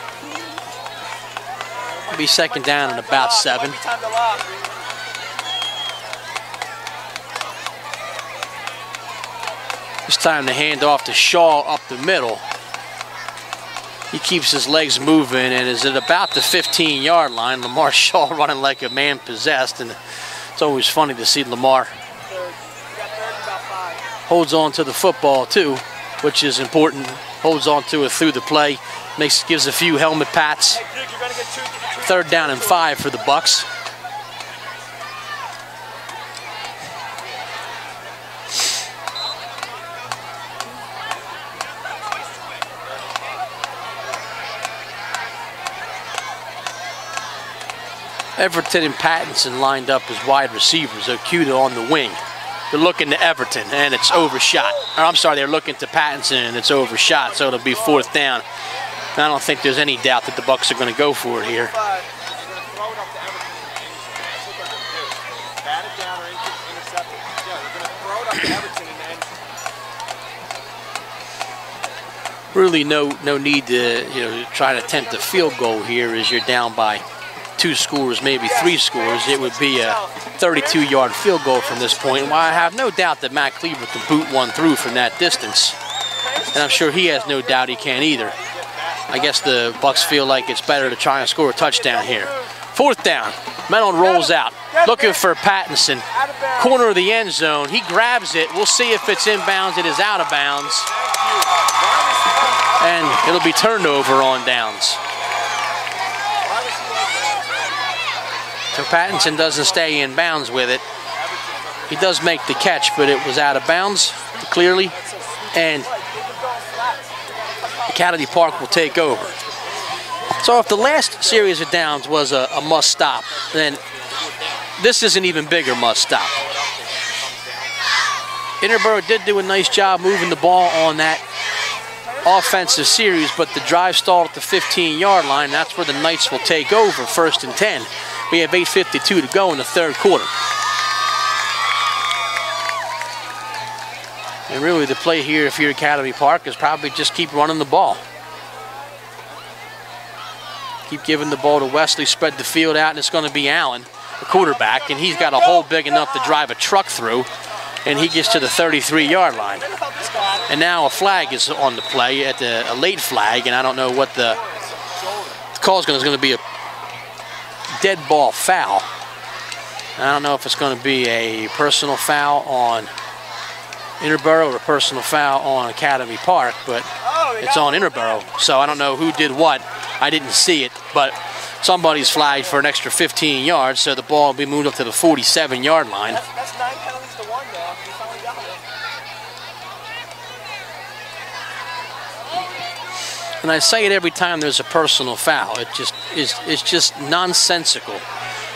It'll be second down and about 7. It's time to hand off to Shaw up the middle. He keeps his legs moving and is at about the 15-yard line. Lamar Shaw running like a man possessed, and it's always funny to see Lamar. Holds on to the football too, which is important. Holds on to it through the play. Gives a few helmet pats. Third down and 5 for the Bucs. Everton and Pattinson lined up as wide receivers. Okuda on the wing. They're looking to Everton, and it's overshot. Or I'm sorry, they're looking to Pattinson, and it's overshot, so it'll be 4th down. And I don't think there's any doubt that the Bucs are going to go for it here. Really no need to try to attempt a field goal here as you're down by 2 scores, maybe 3 scores. It would be a 32-yard field goal from this point. Well, I have no doubt that Matt Cleaver can boot one through from that distance. And I'm sure he has no doubt he can either. I guess the Bucs feel like it's better to try and score a touchdown here. 4th down. Mellon rolls out, looking for Pattinson. Corner of the end zone. He grabs it. We'll see if it's inbounds. It is out of bounds. And it'll be turned over on downs. So Pattinson doesn't stay in bounds with it. He does make the catch, but it was out of bounds, clearly. And Academy Park will take over. So if the last series of downs was a must stop, then this is an even bigger must stop. Interboro did do a nice job moving the ball on that offensive series, but the drive stalled at the 15-yard line. That's where the Knights will take over, 1st and 10. We have 8:52 to go in the 3rd quarter. And really the play here, if you're Academy Park, is probably just keep running the ball. Keep giving the ball to Wesley, spread the field out, and it's going to be Allen, the quarterback, and he's got a hole big enough to drive a truck through, and he gets to the 33-yard line. And now a flag is on the play, at a late flag, and I don't know what the call is going to be. A dead ball foul. I don't know if it's going to be a personal foul on Interboro or a personal foul on Academy Park, but it's on Interboro, so I don't know who did what. I didn't see it, but somebody's flagged for an extra 15 yards, so the ball will be moved up to the 47-yard line. That's 9 penalties to 1 now. You finally got one. And I say it every time there's a personal foul. It's just nonsensical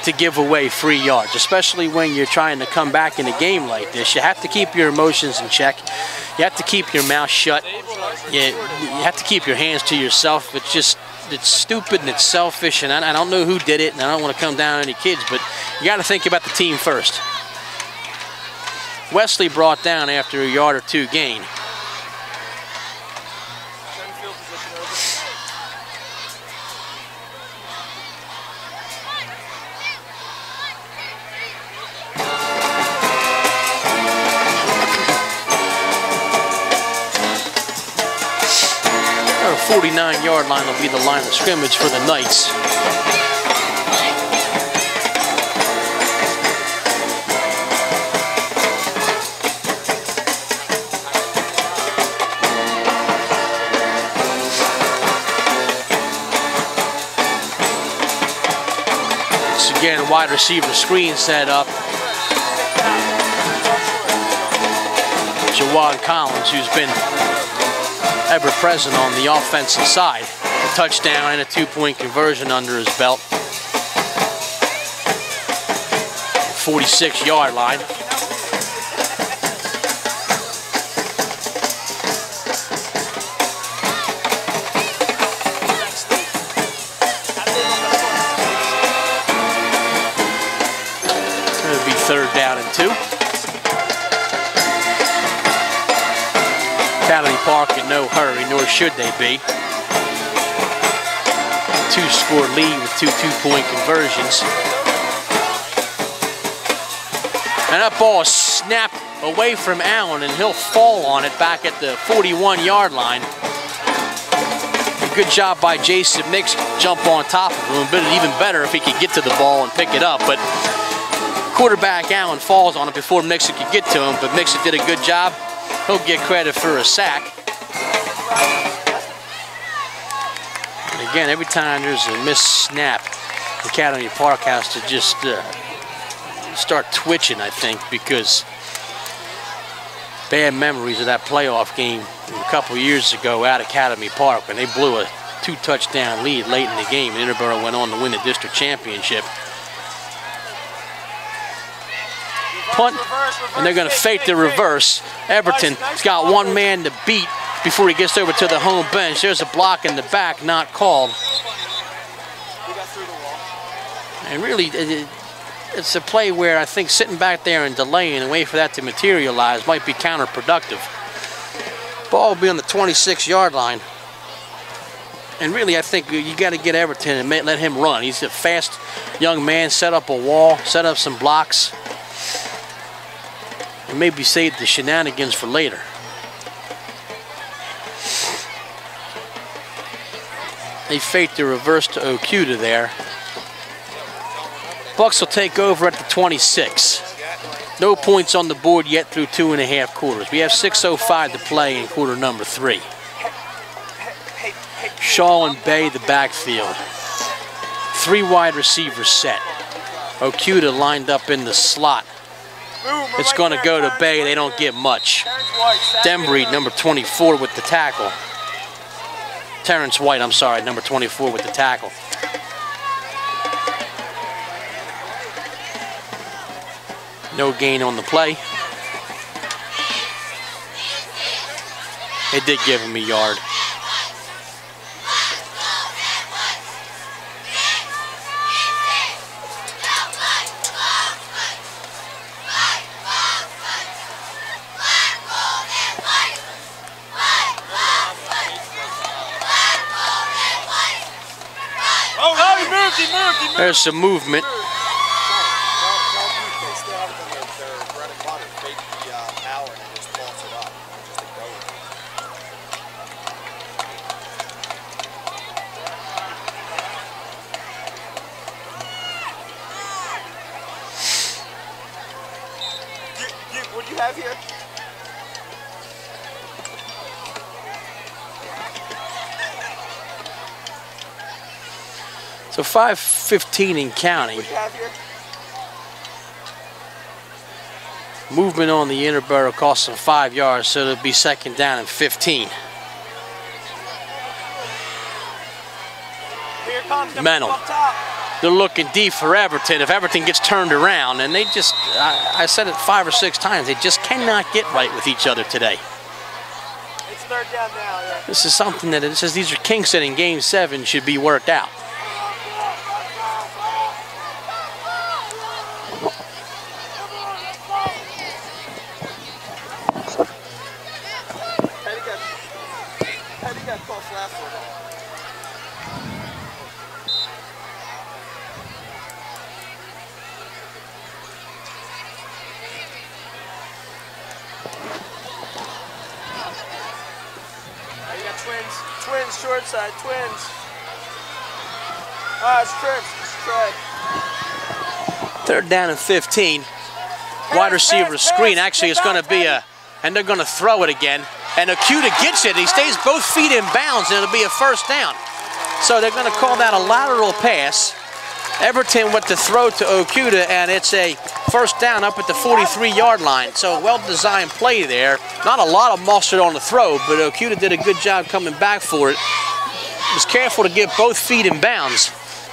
to give away free yards, especially when you're trying to come back in a game like this. You have to keep your emotions in check. You have to keep your mouth shut. You have to keep your hands to yourself. It's stupid and it's selfish, and I don't know who did it, and I don't want to come down on any kids, but you got to think about the team first. Wesley brought down after a yard or 2 gain. The 49-yard line will be the line of scrimmage for the Knights. Once again, wide receiver screen set up. Jawan Collins, who's been ever present on the offensive side. A touchdown and a 2-point conversion under his belt. 46-yard line. It'll be 3rd down and 2. Academy Park in no hurry, nor should they be. 2-score lead with 2 2-point conversions. And that ball is snapped away from Allen, and he'll fall on it back at the 41-yard line. A good job by Jason Mix, jump on top of him, but even better if he could get to the ball and pick it up. But quarterback Allen falls on it before Mixon could get to him, but Mixon did a good job. He'll get credit for a sack. And again, every time there's a missed snap, Academy Park has to just start twitching, I think, because bad memories of that playoff game a couple years ago at Academy Park when they blew a 2-touchdown lead late in the game, and Interboro went on to win the district championship. Punt, and they're going to fake the reverse. Everton's got 1 man to beat before he gets over to the home bench. There's a block in the back, not called. And really, it's a play where I think sitting back there and delaying and waiting for that to materialize might be counterproductive. Ball will be on the 26-yard line. And really, I think you got to get Everton and let him run. He's a fast young man, set up a wall, set up some blocks. And maybe save the shenanigans for later. They fake the reverse to Okuda there. Bucs will take over at the 26. No points on the board yet through 2.5 quarters. We have 6:05 to play in quarter number 3. Shaw and Bay the backfield. 3 wide receivers set. Okuda lined up in the slot. It's going to go to Bay. They don't get much. Dembreed, number 24, with the tackle. Terrence White, I'm sorry, number 24 with the tackle. No gain on the play. They did give him a yard. There's some movement. What do you have here? So 5:15 and counting. Movement on the Interboro cost them 5 yards, so it'll be 2nd down and 15. Here comes the Mental. up top. They're looking deep for Everton. If Everton gets turned around, and they just, I said it 5 or 6 times, they just cannot get right with each other today. It's 3rd down now, yeah. This is something that it says these are kinks that in Game 7 should be worked out. Petty got called last one. You got twins, short side, twins. It's trips, it's tread. 3rd down and 15. Wide receiver screen. Actually, it's going to be and they're going to throw it again. And Okuda gets it. He stays both feet in bounds, and it'll be a 1st down. So they're going to call that a lateral pass. Everton with the throw to Okuda, and it's a 1st down up at the 43-yard line. So well-designed play there. Not a lot of mustard on the throw, but Okuda did a good job coming back for it. Was careful to get both feet in bounds,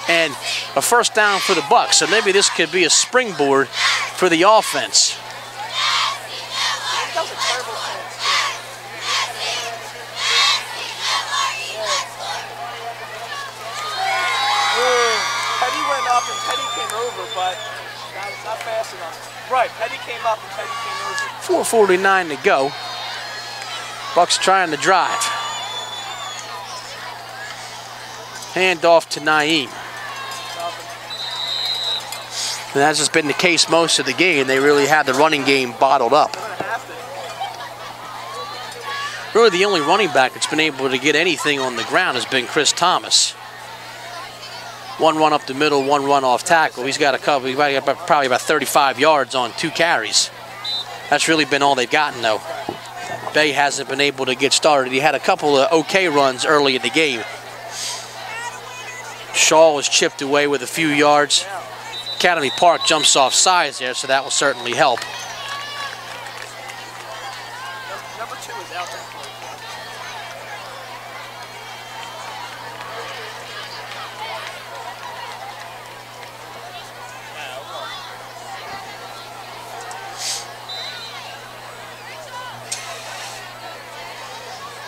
and a 1st down for the Bucs. So maybe this could be a springboard for the offense. And Petty came over, but not fast enough. Right, Petty came up and Petty came over. 4:49 to go. Bucs trying to drive. Hand off to Naeem. And that's just been the case most of the game. They really had the running game bottled up. Really the only running back that's been able to get anything on the ground has been Chris Thomas. 1 run up the middle, 1 run off tackle. He's got a couple, he's got probably about 35 yards on 2 carries. That's really been all they've gotten though. Bay hasn't been able to get started. He had a couple of okay runs early in the game. Shaw was chipped away with a few yards. Academy Park jumps off sides there, so that will certainly help. Number 2 is out there.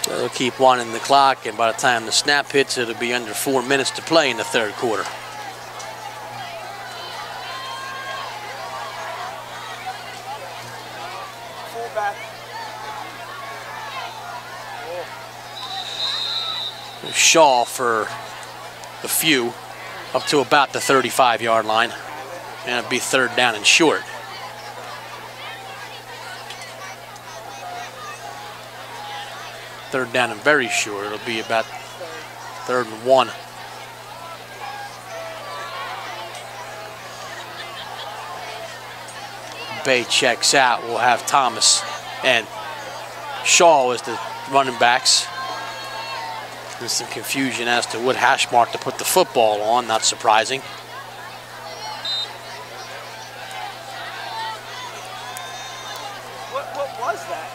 They'll keep winding the clock, and by the time the snap hits, it'll be under 4 minutes to play in the 3rd quarter. Fullback. Shaw for the few, up to about the 35-yard line, and it'll be 3rd down and short. Third down and very short. It'll be about 3rd and 1. Bay checks out. We'll have Thomas and Shaw as the running backs. There's some confusion as to what hash mark to put the football on, not surprising. What was that?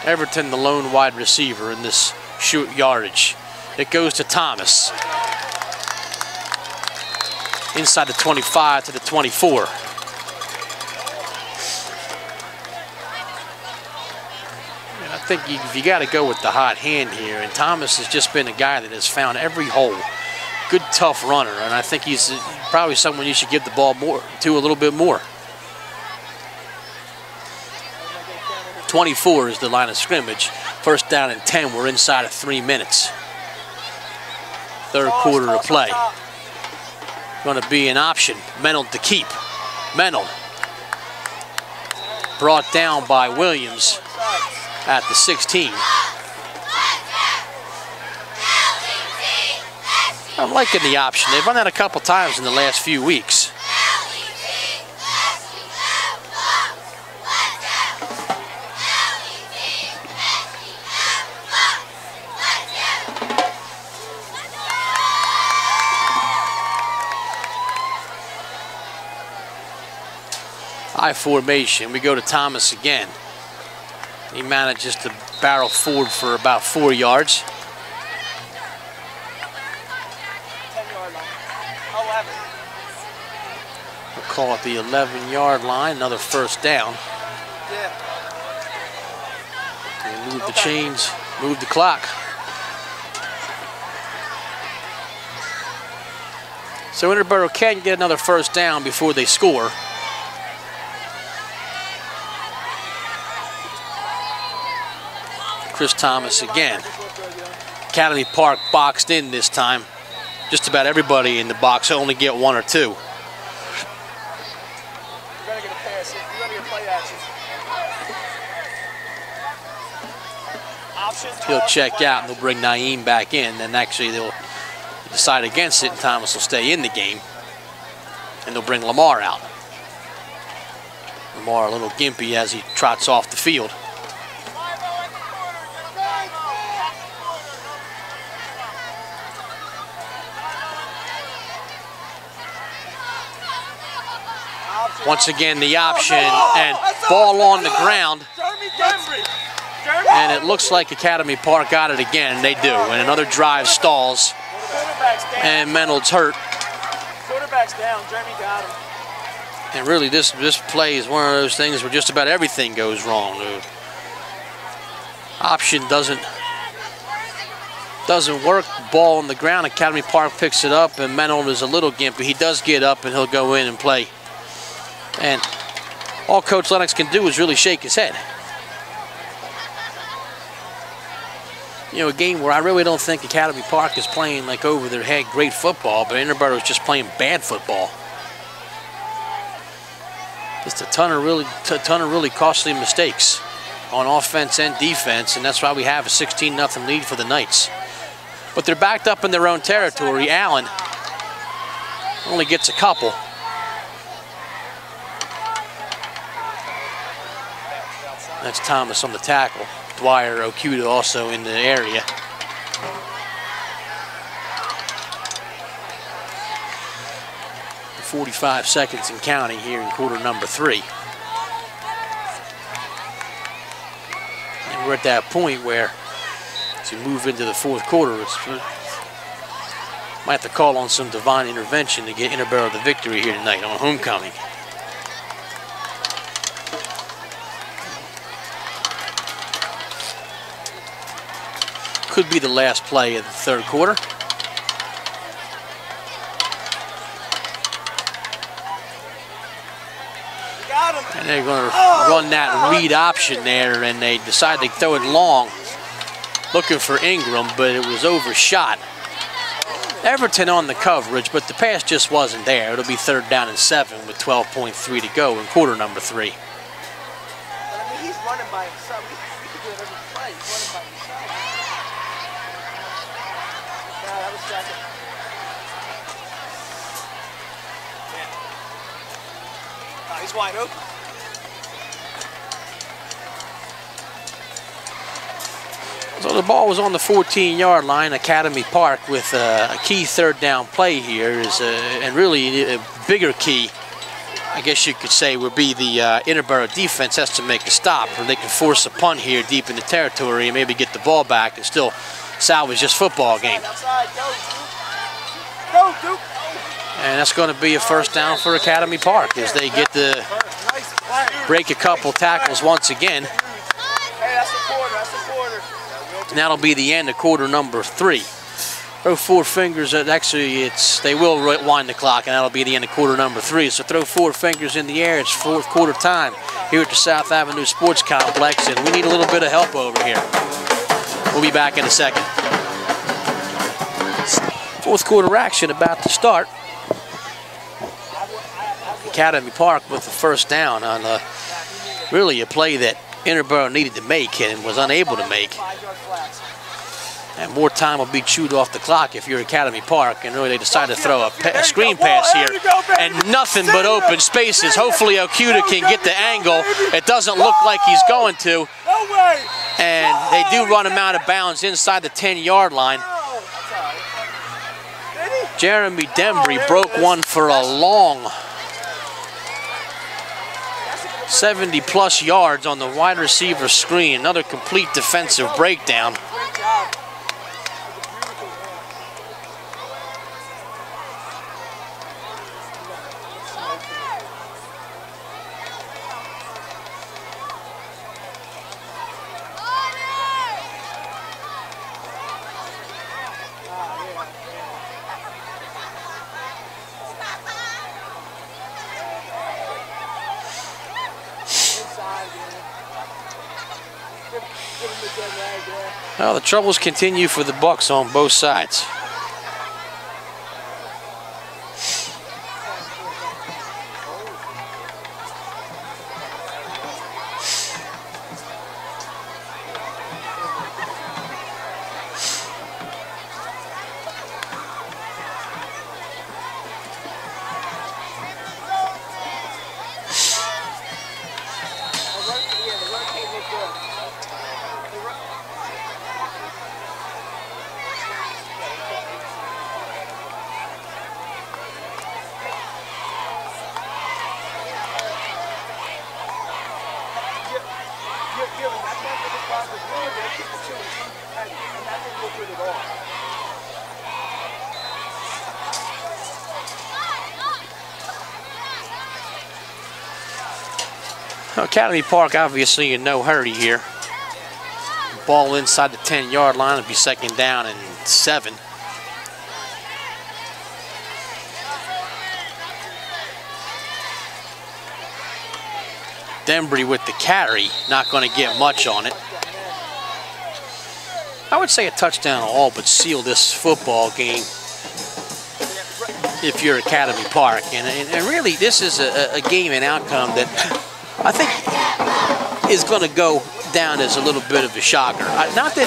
Everton, the lone wide receiver in this shoot yardage. It goes to Thomas. Inside the 25 to the 24. And I think you got to go with the hot hand here. And Thomas has just been a guy that has found every hole. Good, tough runner. And I think he's probably someone you should give the ball to a little bit more. 24 is the line of scrimmage. 1st down and 10. We're inside of 3 minutes. 3rd quarter to play. Going to be an option. Mennel to keep. Mennel brought down by Williams at the 16. I'm liking the option. They've run that a couple times in the last few weeks. I formation. We go to Thomas again. He manages to barrel forward for about 4 yards. 10-yard line. 11. We'll call it the 11-yard line. Another 1st down. Yeah. We move the chains, move the clock. So Interboro can't get another 1st down before they score. Chris Thomas again. Academy Park boxed in this time. Just about everybody in the box only get 1 or 2. You're going to get a pass. You're going to get play action. Options. He'll check out and they'll bring Naeem back in. Then actually they'll decide against it and Thomas will stay in the game. And they'll bring Lamar out. Lamar a little gimpy as he trots off the field. Once again, the option and ball on the ground. And it looks like Academy Park got it again. They do. And another drive stalls. And Mennel's hurt. Quarterback's down. Jeremy got him. And really, this play is one of those things where just about everything goes wrong. The option doesn't work. Ball on the ground. Academy Park picks it up, and Mennel is a little gimpy. He does get up, and he'll go in and play. And all Coach Lennox can do is really shake his head. You know, a game where I really don't think Academy Park is playing like over their head great football, but Interboro is just playing bad football. Just a ton of really costly mistakes on offense and defense, and that's why we have a 16-0 lead for the Knights. But they're backed up in their own territory. Allen only gets a couple. That's Thomas on the tackle. Dwyer Okuda also in the area. .45 seconds and counting here in quarter number 3. And we're at that point where, as we move into the 4th quarter, might have to call on some divine intervention to get Interboro the victory here tonight on homecoming. Could be the last play of the 3rd quarter. And they're going to run that read option there, and they decide to throw it long, looking for Ingram, but it was overshot. Everton on the coverage, but the pass just wasn't there. It'll be 3rd down and 7 with 12.3 to go in quarter number 3. But I mean, he's running by himself. We could do it every play. He's running by himself. second. He's wide open. So the ball was on the 14-yard line. Academy Park with a key third down play here and really a bigger key, I guess you could say, would be the Interboro defense has to make a stop, or they can force a punt here deep in the territory and maybe get the ball back and still salvage this football game. Outside, go, Duke. And that's going to be a first down for Academy Park as they get to break a couple tackles once again. Hey, that's a quarter, And that'll be the end of quarter number 3. Throw 4 fingers. Actually, they will wind the clock, and that'll be the end of quarter number 3. So throw 4 fingers in the air. It's fourth quarter time here at the South Avenue Sports Complex, and we need a little bit of help over here. We'll be back in a second. Fourth quarter action about to start. Academy Park with the first down on really a play that Interboro needed to make and was unable to make. And more time will be chewed off the clock if you're Academy Park. And really they decided to throw a screen pass here. And nothing but open spaces. Hopefully Okuda can get the angle. It doesn't look like he's going to. And they do run him out of bounds inside the 10-yard line. Jeremy Dembry broke one for a long 70-plus yards on the wide receiver screen. Another complete defensive breakdown. Well, the troubles continue for the Bucs on both sides. Academy Park obviously in no hurry here. Ball inside the 10-yard line. It'll be second down and 7. Dembry with the carry, not going to get much on it. I would say a touchdown will all but seal this football game if you're Academy Park. And really, this is a game and outcome that I think is going to go down as a little bit of a shocker. Not that,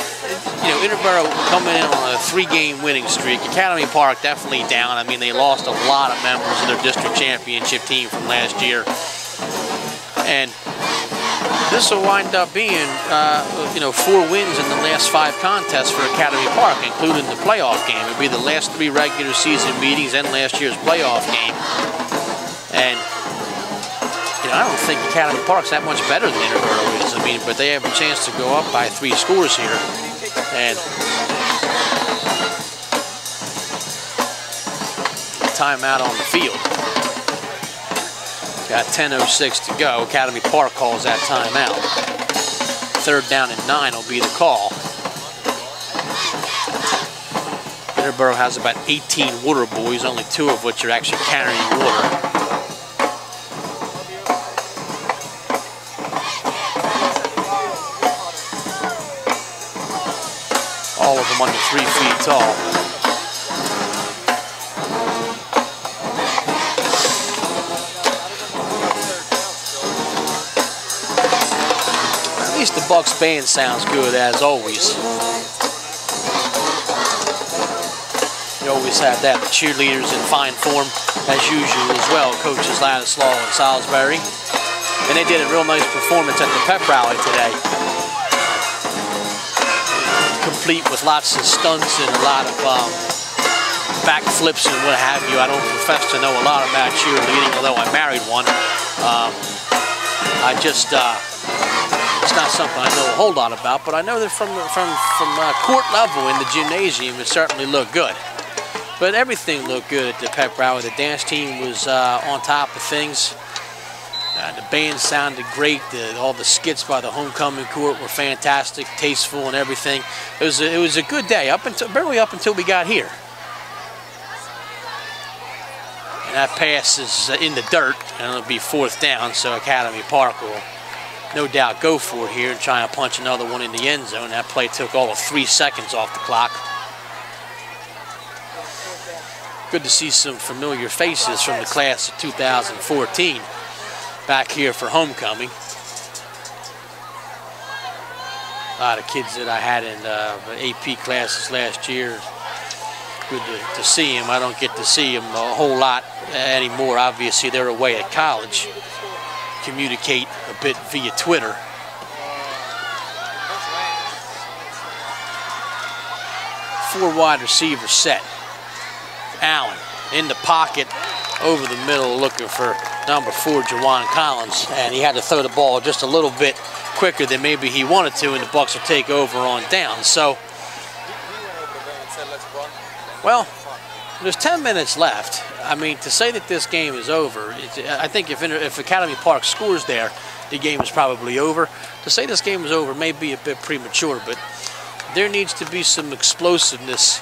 Interboro coming in on a 3-game winning streak. Academy Park definitely down. I mean, they lost a lot of members of their district championship team from last year. And this will wind up being, 4 wins in the last 5 contests for Academy Park, including the playoff game. It'll be the last 3 regular season meetings and last year's playoff game. And I don't think Academy Park's that much better than Interboro is. I mean, but they have a chance to go up by 3 scores here. And timeout on the field. Got 10:06 to go. Academy Park calls that timeout. 3rd down and 9 will be the call. Interboro has about 18 water boys, only 2 of which are actually carrying water. All of them under 3 feet tall. At least the Bucs band sounds good as always. You always have that. The cheerleaders in fine form, as usual, as well. Coaches Ladislaw and Salisbury. And they did a real nice performance at the pep rally today. Complete with lots of stunts and a lot of backflips and what have you. I don't profess to know a lot about cheerleading, although I married one. It's not something I know a whole lot about, but I know that from court level in the gymnasium, it certainly looked good. But everything looked good at the pep rally. The dance team was on top of things. The band sounded great. All the skits by the homecoming court were fantastic, tasteful, and everything. It was a good day barely up until we got here. And that pass is in the dirt, and it'll be 4th down. So Academy Park will no doubt go for it here and try and punch another one in the end zone. That play took all of 3 seconds off the clock. Good to see some familiar faces from the class of 2014 back here for homecoming. A lot of kids that I had in AP classes last year. Good to see them. I don't get to see them a whole lot anymore. Obviously, they're away at college. Communicate a bit via Twitter. Four wide receiver set. Allen in the pocket over the middle looking for number 4, Jawan Collins, and he had to throw the ball just a little bit quicker than maybe he wanted to, and the Bucs will take over on down. So, well, there's 10 minutes left. I mean, to say that this game is over, I think if Academy Park scores there, the game is probably over. To say this game is over may be a bit premature, but there needs to be some explosiveness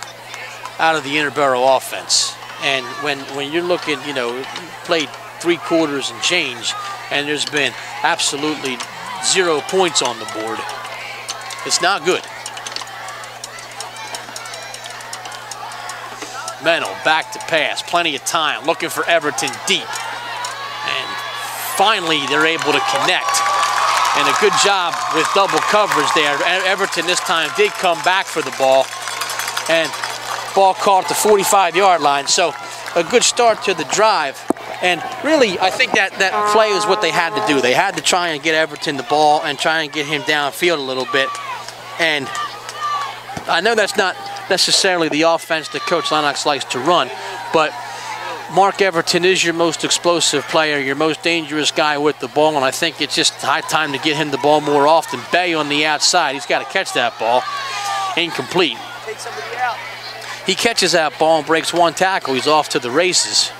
out of the Interboro offense. And when you're looking, you know, played 3 quarters and change, and there's been absolutely 0 points on the board, it's not good. Mennel back to pass, plenty of time, looking for Everton deep. And finally they're able to connect. And a good job with double coverage there. Everton this time did come back for the ball. And ball caught at the 45-yard line. So a good start to the drive. And really, I think that play is what they had to do. They had to try and get Everton the ball and try and get him downfield a little bit. And I know that's not necessarily the offense that Coach Lennox likes to run, but Mark Everton is your most explosive player, your most dangerous guy with the ball, and I think it's just high time to get him the ball more often. Bay on the outside, he's got to catch that ball. Incomplete. Take somebody out. He catches that ball and breaks 1 tackle. He's off to the races.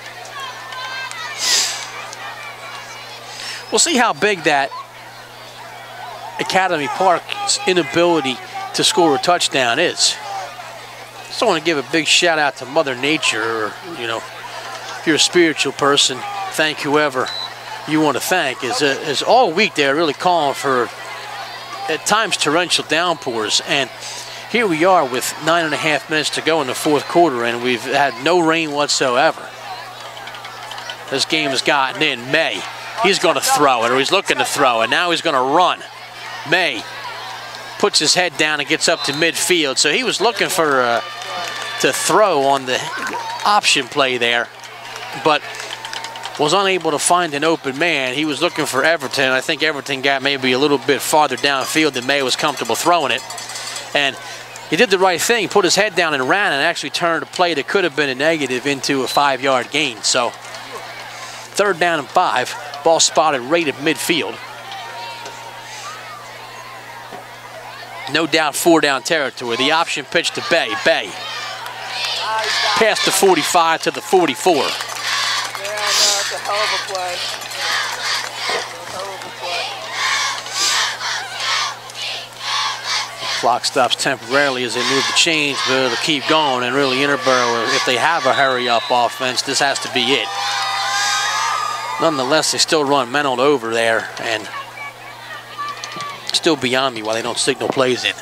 We'll see how big that Academy Park's inability to score a touchdown is. Just want to give a big shout out to Mother Nature, or, you know, if you're a spiritual person, thank whoever you want to thank. Is all week they're really calling for, at times, torrential downpours. And here we are with 9.5 minutes to go in the 4th quarter, and we've had no rain whatsoever. This game has gotten in. May, he's going to throw it, or he's looking to throw it. Now he's going to run. May puts his head down and gets up to midfield. So he was looking for to throw on the option play there, but was unable to find an open man. He was looking for Everton. I think Everton got maybe a little bit farther downfield than May was comfortable throwing it. And he did the right thing, put his head down and ran, and actually turned a play that could have been a negative into a 5-yard gain. So 3rd down and 5, ball spotted right at midfield. No doubt 4-down territory. The option pitch to Bay. Bay past the 45 to the 44. Yeah, no, that's a hell of a play. Clock stops temporarily as they move the chains, but it'll keep going. And really, Interboro, if they have a hurry-up offense, this has to be it. Nonetheless, they still run Mennel over there, and still beyond me why they don't signal plays in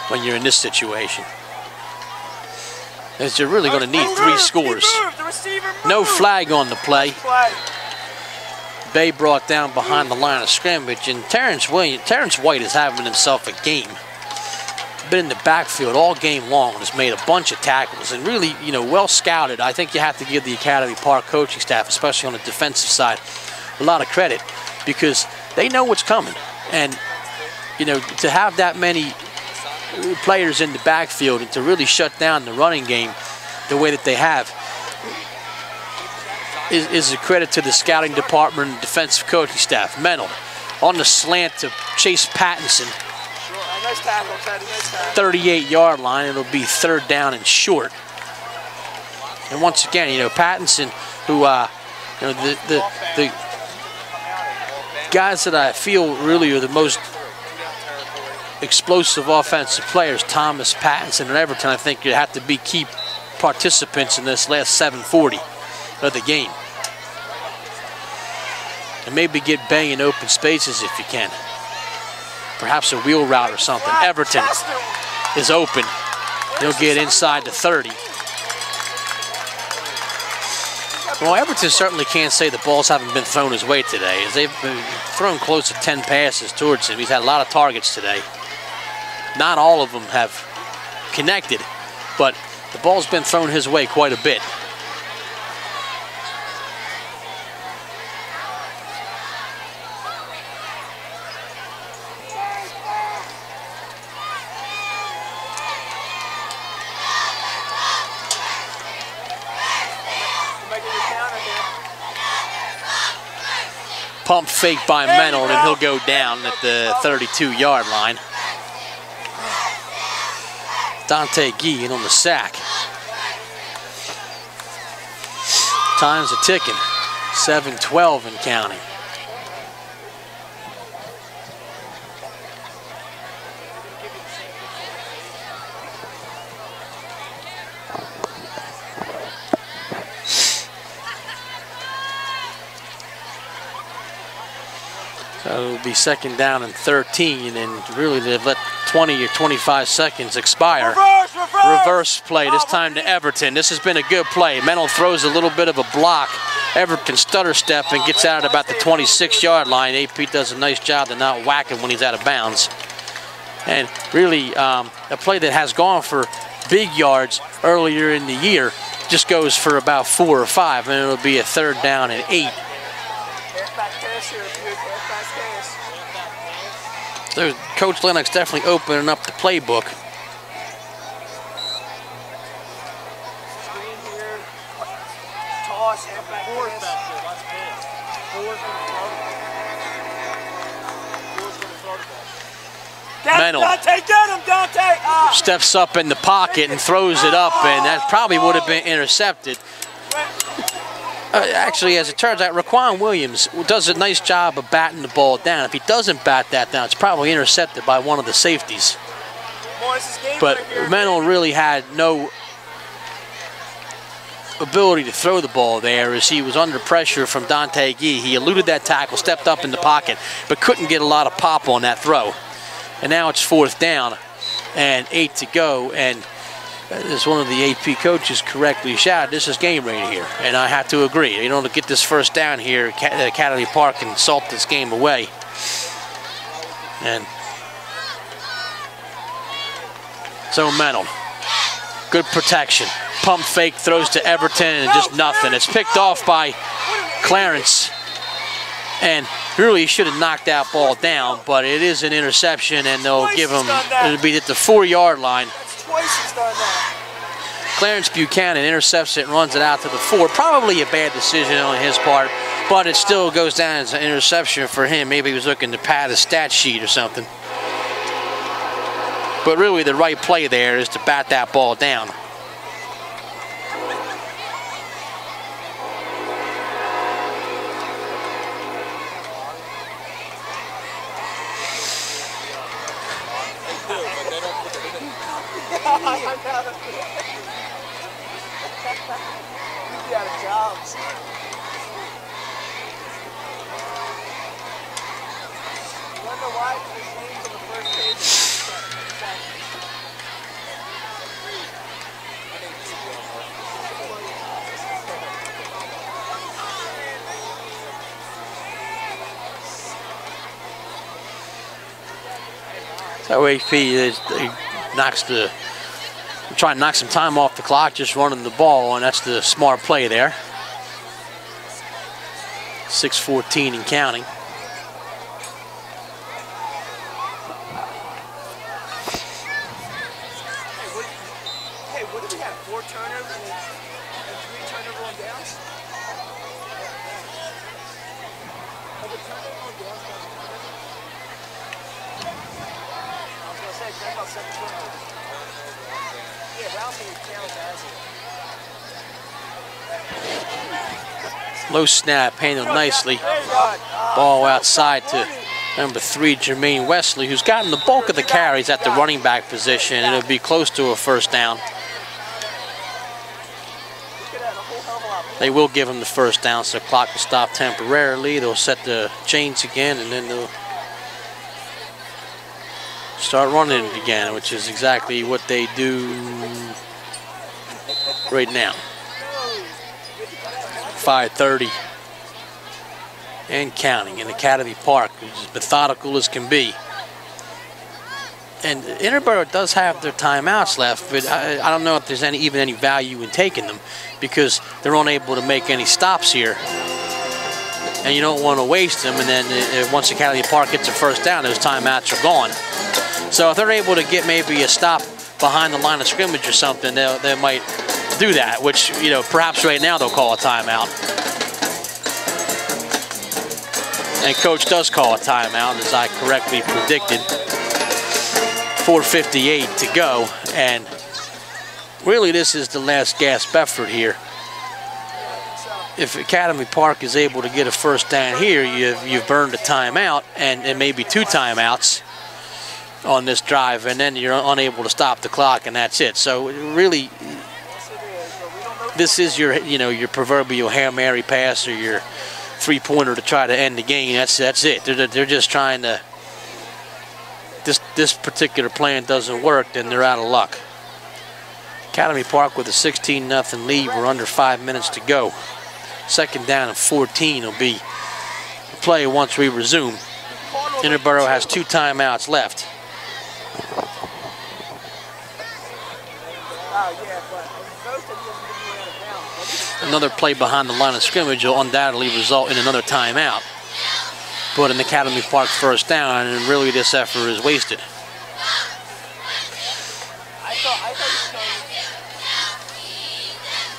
when you're in this situation. As you're really going to need 3 scores. No flag on the play. Bay brought down behind the line of scrimmage, and Terrence White is having himself a game. been in the backfield all game long and has made a bunch of tackles and really, well scouted. I think you have to give the Academy Park coaching staff, especially on the defensive side, a lot of credit because they know what's coming. And, to have that many players in the backfield and to really shut down the running game the way that they have is a credit to the scouting department and defensive coaching staff. Mental on the slant to Chase Pattinson. Nice tackle, Teddy. Nice tackle. 38-yard line. It'll be 3rd down and short. And once again, Pattinson, who, the guys that I feel really are the most explosive offensive players, Thomas, Pattinson, and Everton, I think you have to be key participants in this last 7:40 of the game. And maybe get Bay in open spaces if you can. Perhaps a wheel route or something. Everton is open. He'll get inside the 30. Well, Everton certainly can't say the balls haven't been thrown his way today, as they've been thrown close to 10 passes towards him. He's had a lot of targets today. Not all of them have connected, but the ball's been thrown his way quite a bit. Pump fake by Mental, and he'll go down at the 32-yard line. Dante Gee in on the sack. Time's a ticking. 7:12 and counting. So it'll be 2nd down and 13, and really they've let 20 or 25 seconds expire. Reverse play, this time to Everton. This has been a good play. Mental throws a little bit of a block. Everton stutter step and gets out at about the 26-yard line. AP does a nice job to not whack him when he's out of bounds. And really a play that has gone for big yards earlier in the year just goes for about 4 or 5, and it'll be a 3rd down and 8. So Coach Lennox definitely opening up the playbook. Mental steps up in the pocket and throws it up, and that probably would have been intercepted. Actually, as it turns out, Raquan Williams does a nice job of batting the ball down. If he doesn't bat that down, it's probably intercepted by one of the safeties. But Mental really had no ability to throw the ball there as he was under pressure from Dante Gee. He eluded that tackle, stepped up in the pocket, but couldn't get a lot of pop on that throw. And now it's 4th down and 8 to go, and as one of the AP coaches correctly shouted, this is game ready here, and I have to agree. To get this 1st down here, Academy Park can salt this game away. And so Mental, good protection. Pump fake, throws to Everton, and just nothing. It's picked off by Clarence, and really he should have knocked that ball down, but it is an interception, and they'll give him, it'll be at the 4-yard line. Twice he's done that. Clarence Buchanan intercepts it and runs it out to the 4. Probably a bad decision on his part, but it still goes down as an interception for him. Maybe he was looking to pad a stat sheet or something. But really the right play there is to bat that ball down. Out of jobs. You wonder why his name's on the first page. So AP is trying to knock some time off the clock, just running the ball, and that's the smart play there. 6:14 and counting. Hey, what did we have? 4 turnovers and 3 turnover on downs? Was it turnover on downs? I was going to say, that's about 7 turnovers. Yeah, Rousing counts as it. Low snap, handled nicely. Ball outside to number 3, Jermaine Wesley, who's gotten the bulk of the carries at the running back position, and it'll be close to a first down. They will give him the first down, so the clock will stop temporarily. They'll set the chains again, and then they'll start running it again, which is exactly what they do right now. 5:30 and counting in Academy Park, which is methodical as can be. And Interboro does have their timeouts left, but I don't know if there's even any value in taking them because they're unable to make any stops here. And you don't want to waste them, and then once Academy Park gets a first down, those timeouts are gone. So if they're able to get maybe a stop behind the line of scrimmage or something, they might do that, which, you know, perhaps right now they'll call a timeout. And coach does call a timeout, as I correctly predicted. 4:58 to go, and really this is the last gasp effort here. If Academy Park is able to get a first down here, you've burned a timeout and maybe 2 timeouts on this drive, and then you're unable to stop the clock, and that's it. So really, this is your, you know, your proverbial Hail Mary pass or your 3-pointer to try to end the game. That's it. They're just trying to. This particular plan doesn't work, then they're out of luck. Academy Park with a 16-0 lead. We're under 5 minutes to go. Second down and 14 will be the play once we resume. Interboro has 2 timeouts left. Another play behind the line of scrimmage will undoubtedly result in another timeout. But an Academy Park first down, and really this effort is wasted.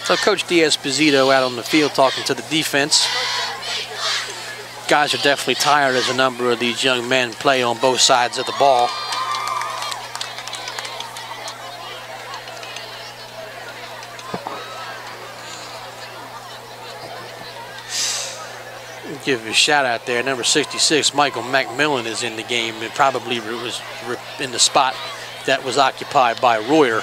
So Coach D'Esposito out on the field talking to the defense. Guys are definitely tired as a number of these young men play on both sides of the ball. Give a shout out there. Number 66, Michael McMillan, is in the game and probably was in the spot that was occupied by Royer.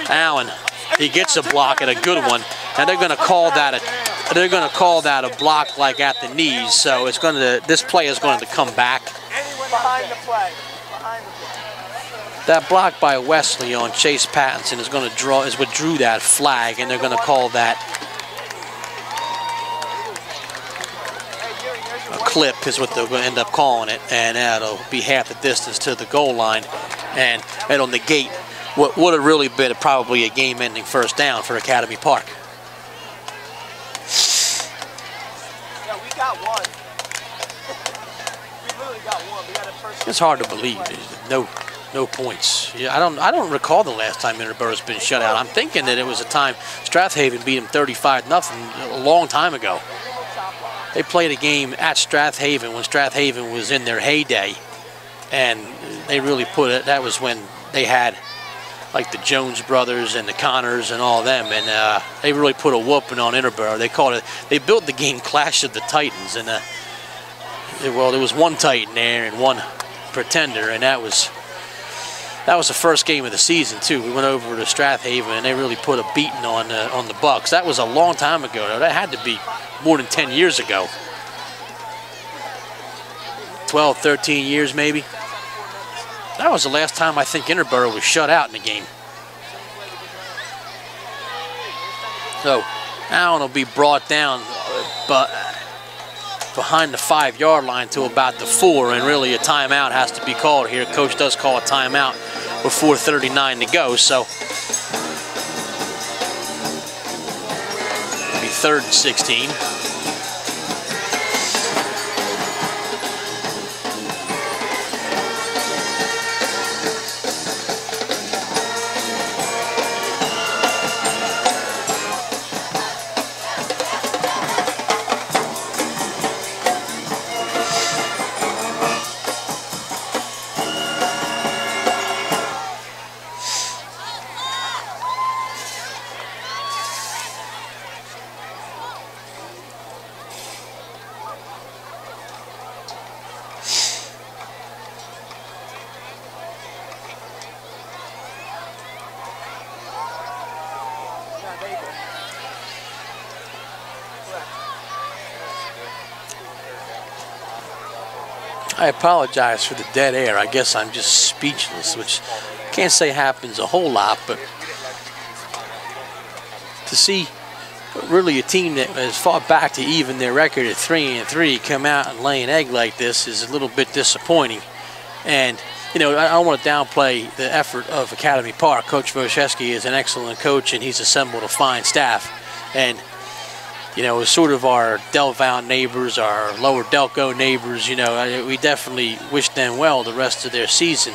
Allen, he gets a block and a good one, and they're going to call that a block like at the knees. So it's going to, this play is going to come back. Behind the play. That block by Wesley on Chase Pattinson is going to is what drew that flag, and they're going to call that a clip, is what they're going to end up calling it, and that'll be half the distance to the goal line, and it'll negate what would have really been probably a game-ending first down for Academy Park. Yeah, we got one. We literally got one. We got a first. It's hard to believe. No points. Yeah, I don't recall the last time Interboro's been shut out. I'm thinking that it was a time Strathaven beat them 35-0 a long time ago. They played a game at Strathaven when Strathaven was in their heyday, and they really put it. That was when they had like the Jones brothers and the Connors and all them, and they really put a whooping on Interboro. They called it. They built the game Clash of the Titans, and well, there was one Titan there and one Pretender, and that was the first game of the season too. We went over to Strathaven, and they really put a beating on the Bucs. That was a long time ago, though. That had to be more than 10 years ago. 12, 13 years maybe. That was the last time I think Interboro was shut out in the game. So Allen will be brought down, but behind the 5-yard line to about the 4, and really a timeout has to be called here. Coach does call a timeout with 4:39 to go, so it'll be 3rd and 16. I apologize for the dead air. I guess I'm just speechless, which can't say happens a whole lot, but to see really a team that has fought back to even their record at 3-3 come out and lay an egg like this is a little bit disappointing. And you know, I don't want to downplay the effort of Academy Park. Coach Wojcicki is an excellent coach, and he's assembled a fine staff. And you know, as sort of our Delval neighbors, our Lower Delco neighbors, you know, we definitely wish them well the rest of their season.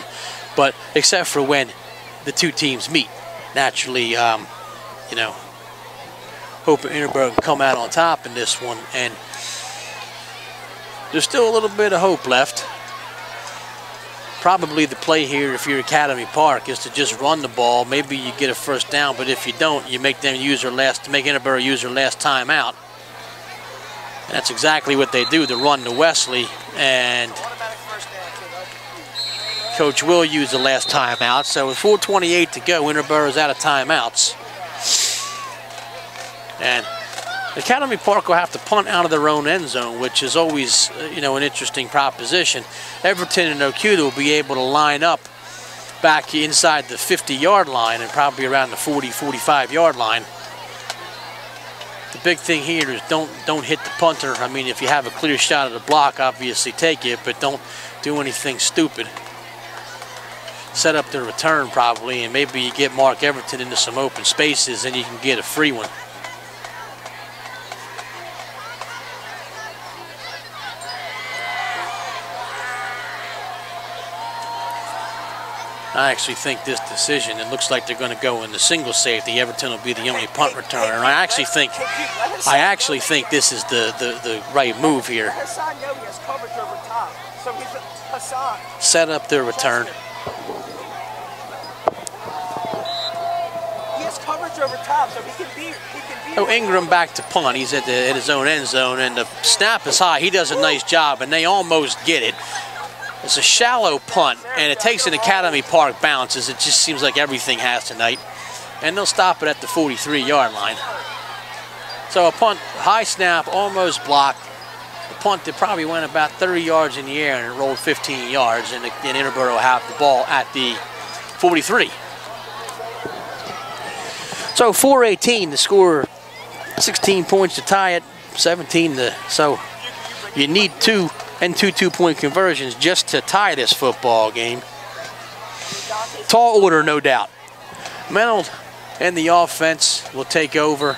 But except for when the two teams meet, naturally, you know, hoping Interboro can come out on top in this one. And there's still a little bit of hope left. Probably the play here, if you're Academy Park, is to just run the ball. Maybe you get a first down, but if you don't, you make them use their last, make Interboro use their last timeout. And that's exactly what they do. They run to Wesley, and Coach will use the last timeout. So with 4:28 to go, Interboro's out of timeouts. And Academy Park will have to punt out of their own end zone, which is always, you know, an interesting proposition. Everton and Okuda will be able to line up back inside the 50-yard line and probably around the 40, 45-yard line. The big thing here is don't hit the punter. I mean, if you have a clear shot at the block, obviously take it, but don't do anything stupid. Set up the return probably, and maybe you get Mark Everton into some open spaces and you can get a free one. I actually think this decision, it looks like they're going to go in the single safety. Everton will be the only punt returner. And I actually think this is the right move here. Set up their return. He has coverage over top, so he can be. Oh, Ingram back to punt. He's at his own end zone, and the snap is high. He does a nice job, and they almost get it. It's a shallow punt, and it takes an Academy Park bounce, as it just seems like everything has tonight. And they'll stop it at the 43-yard line. So a punt, high snap, almost blocked. The punt that probably went about 30 yards in the air, and it rolled 15 yards, and Interboro have the ball at the 43. So 4:18 to score 16 points to tie it, 17 to, so you need 2 and 2 two-point conversions just to tie this football game. Tall order, no doubt. Menold and the offense will take over.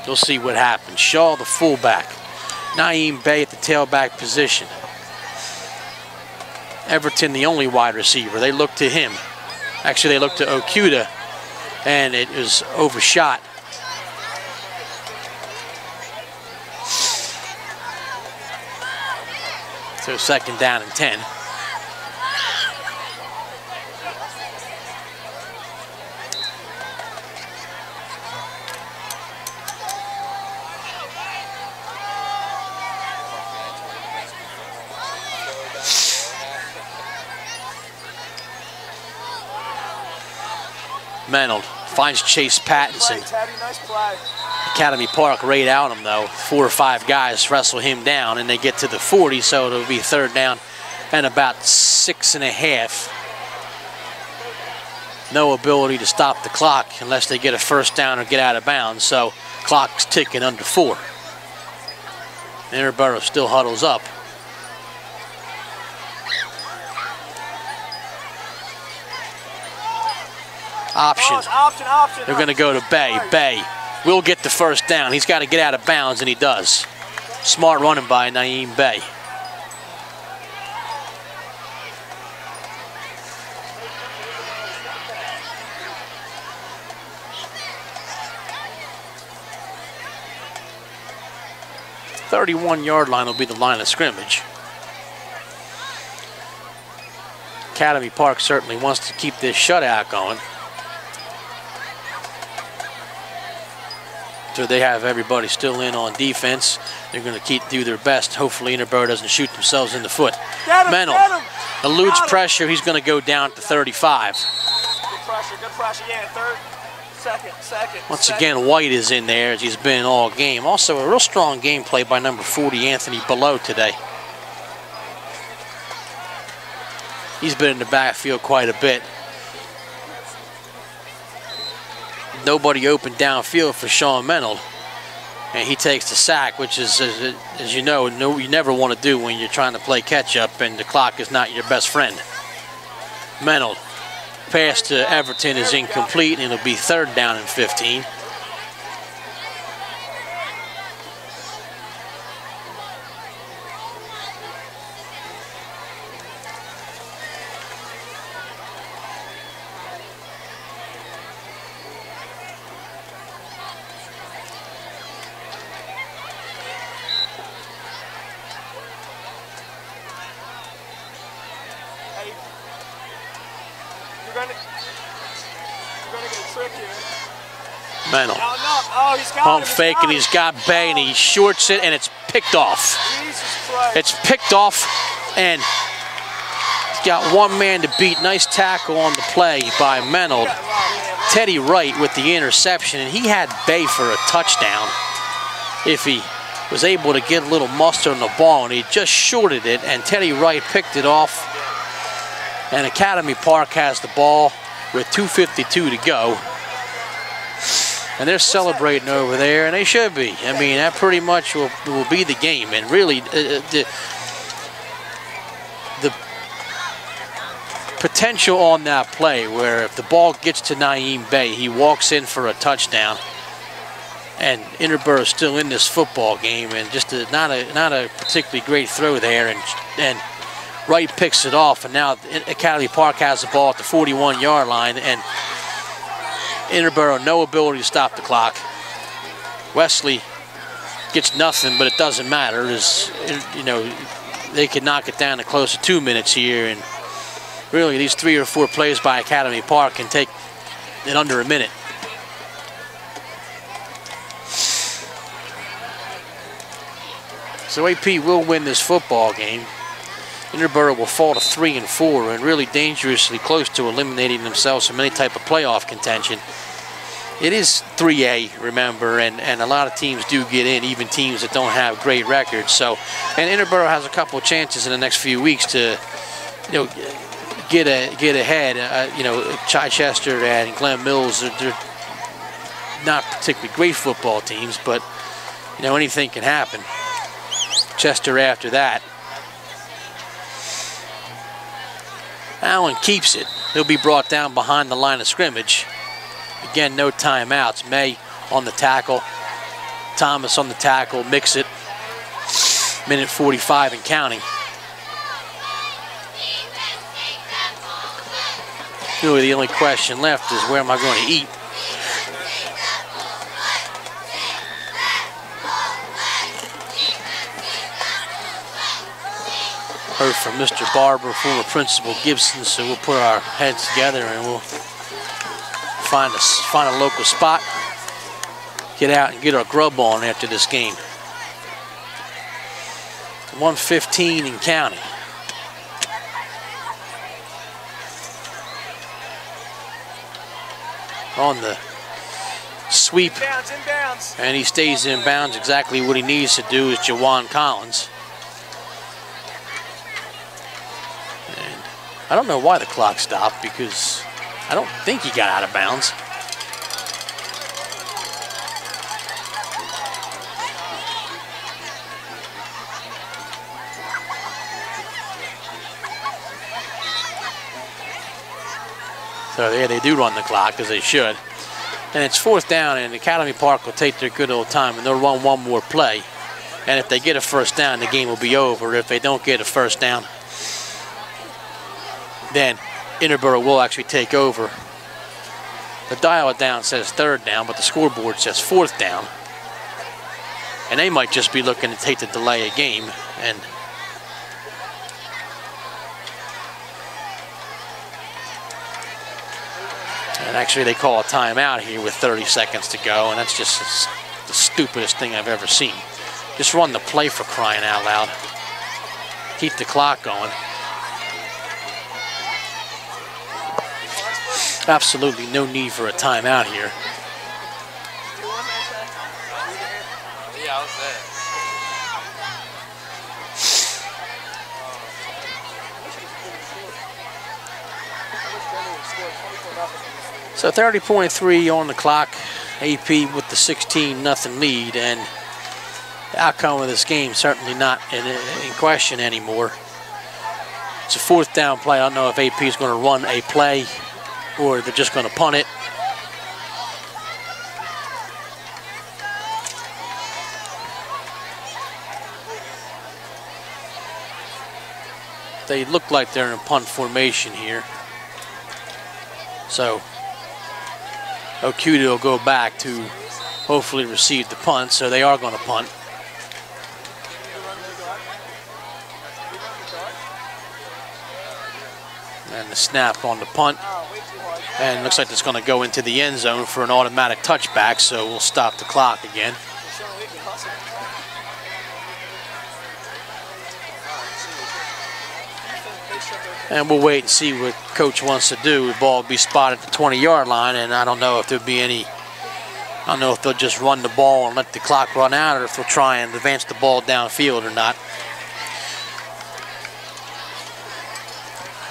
You'll see what happens. Shaw, the fullback. Naeem Bey at the tailback position. Everton, the only wide receiver. They look to him. Actually, they look to Okuda, and it is overshot. So 2nd down and 10. Menold finds Chase Pattinson. Academy Park right out him though. 4 or 5 guys wrestle him down, and they get to the 40, so it'll be 3rd down and about 6.5. No ability to stop the clock unless they get a first down or get out of bounds, so clock's ticking under 4. Interboro still huddles up. Option. Option. They're going to go to Bay. Bay will get the first down. He's got to get out of bounds, and he does. Smart running by Naeem Bay. The 31-yard line will be the line of scrimmage. Academy Park certainly wants to keep this shutout going. So they have everybody still in on defense. They're going to do their best. Hopefully Interboro doesn't shoot themselves in the foot. Mennel eludes pressure. He's going to go down to 35. Good pressure, yeah, third. Second. Once again, White is in there as he's been all game. Also, a real strong game play by number 40, Anthony Below, today. He's been in the backfield quite a bit. Nobody open downfield for Sean Mennel. And he takes the sack, which is, as you know, you never want to do when you're trying to play catch-up and the clock is not your best friend. Mennel. Pass to Everton is incomplete, and it'll be 3rd down and 15. Mennel. Pump fake, and he's got Bay, and he shorts it, and it's picked off. It's picked off, and he's got one man to beat. Nice tackle on the play by Mennel. Teddy Wright with the interception, and he had Bay for a touchdown if he was able to get a little muster on the ball, and he just shorted it, and Teddy Wright picked it off. And Academy Park has the ball with 2:52 to go. And they're celebrating over there, and they should be. I mean, that pretty much will be the game. And really, the potential on that play, where if the ball gets to Naeem Bay, he walks in for a touchdown, and Interboro is still in this football game, and just not a particularly great throw there, and Wright picks it off, and now Academy Park has the ball at the 41-yard line, and Interboro no ability to stop the clock. Wesley gets nothing, but it doesn't matter. You know, they could knock it down to close to 2 minutes here, and really these 3 or 4 plays by Academy Park can take it under a minute. So AP will win this football game. Interboro will fall to 3-4 and really dangerously close to eliminating themselves from any type of playoff contention. It is 3A, remember, and a lot of teams do get in, even teams that don't have great records. So, and Interboro has a couple of chances in the next few weeks to, you know, get ahead. You know, Chichester and Glen Mills, they're not particularly great football teams, but you know, anything can happen. Chester after that. Allen keeps it. He'll be brought down behind the line of scrimmage. Again, no timeouts. May on the tackle. Thomas on the tackle. Mix it. Minute 45 and counting. Really, the only question left is where am I going to eat? Heard from Mr. Barber, former Principal Gibson, so we'll put our heads together and we'll find a local spot, get out and get our grub on after this game. 1:15 and counting. On the sweep, Inbounds. and he stays in bounds. Exactly what he needs to do is Jawan Collins. I don't know why the clock stopped, because I don't think he got out of bounds. So yeah, they do run the clock, as they should. And it's 4th down, and Academy Park will take their good old time, and they'll run one more play. And if they get a first down, the game will be over. If they don't get a first down, then Interboro will actually take over. The dial it down says 3rd down, but the scoreboard says 4th down. And they might just be looking to take the delay a game. And actually they call a timeout here with 30 seconds to go, and that's just the stupidest thing I've ever seen. Just run the play, for crying out loud. Keep the clock going. Absolutely no need for a timeout here. Yeah, I was there. So 30.3 on the clock. AP with the 16-0 lead, and the outcome of this game certainly not in question anymore. It's a 4th down play. I don't know if AP is going to run a play or they're just going to punt it. They look like they're in punt formation here. So Okuda will go back to hopefully receive the punt, so they are going to punt. And the snap on the punt. And looks like it's going to go into the end zone for an automatic touchback, so we'll stop the clock again. And we'll wait and see what coach wants to do. The ball will be spotted at the 20-yard line, and I don't know if there'll be any, I don't know if they'll just run the ball and let the clock run out, or if they'll try and advance the ball downfield or not.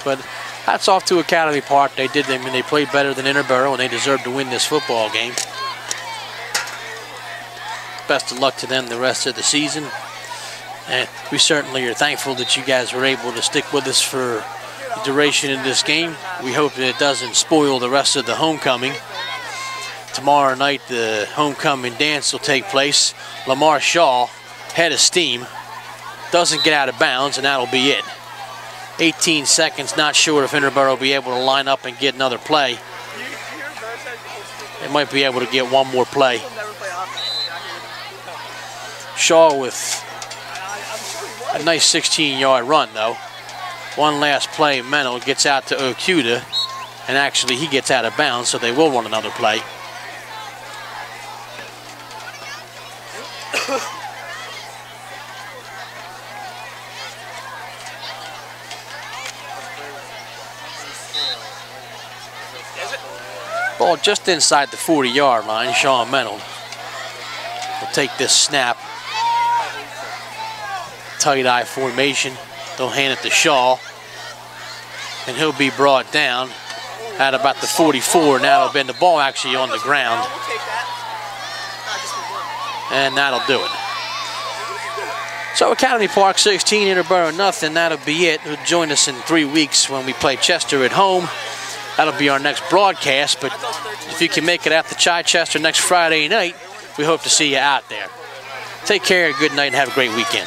But hats off to Academy Park. They played better than Interboro, and they deserve to win this football game. Best of luck to them the rest of the season. And we certainly are thankful that you guys were able to stick with us for the duration of this game. We hope that it doesn't spoil the rest of the homecoming. Tomorrow night, the homecoming dance will take place. Lamar Shaw, head of steam, doesn't get out of bounds, and that'll be it. 18 seconds, not sure if Interboro will be able to line up and get another play. They might be able to get one more play. Shaw with a nice 16-yard run, though. One last play, Mennel gets out to Okuda, and actually he gets out of bounds, so they will run another play. Ball just inside the 40-yard line. Sean Mennel will take this snap. Tight eye formation. They'll hand it to Shaw, and he'll be brought down at about the 44. Now it'll bend the ball actually on the ground, and that'll do it. So Academy Park 16, Interboro nothing. That'll be it. Join us in 3 weeks when we play Chester at home. That'll be our next broadcast, but if you can make it out to Chichester next Friday night, we hope to see you out there. Take care, good night, and have a great weekend.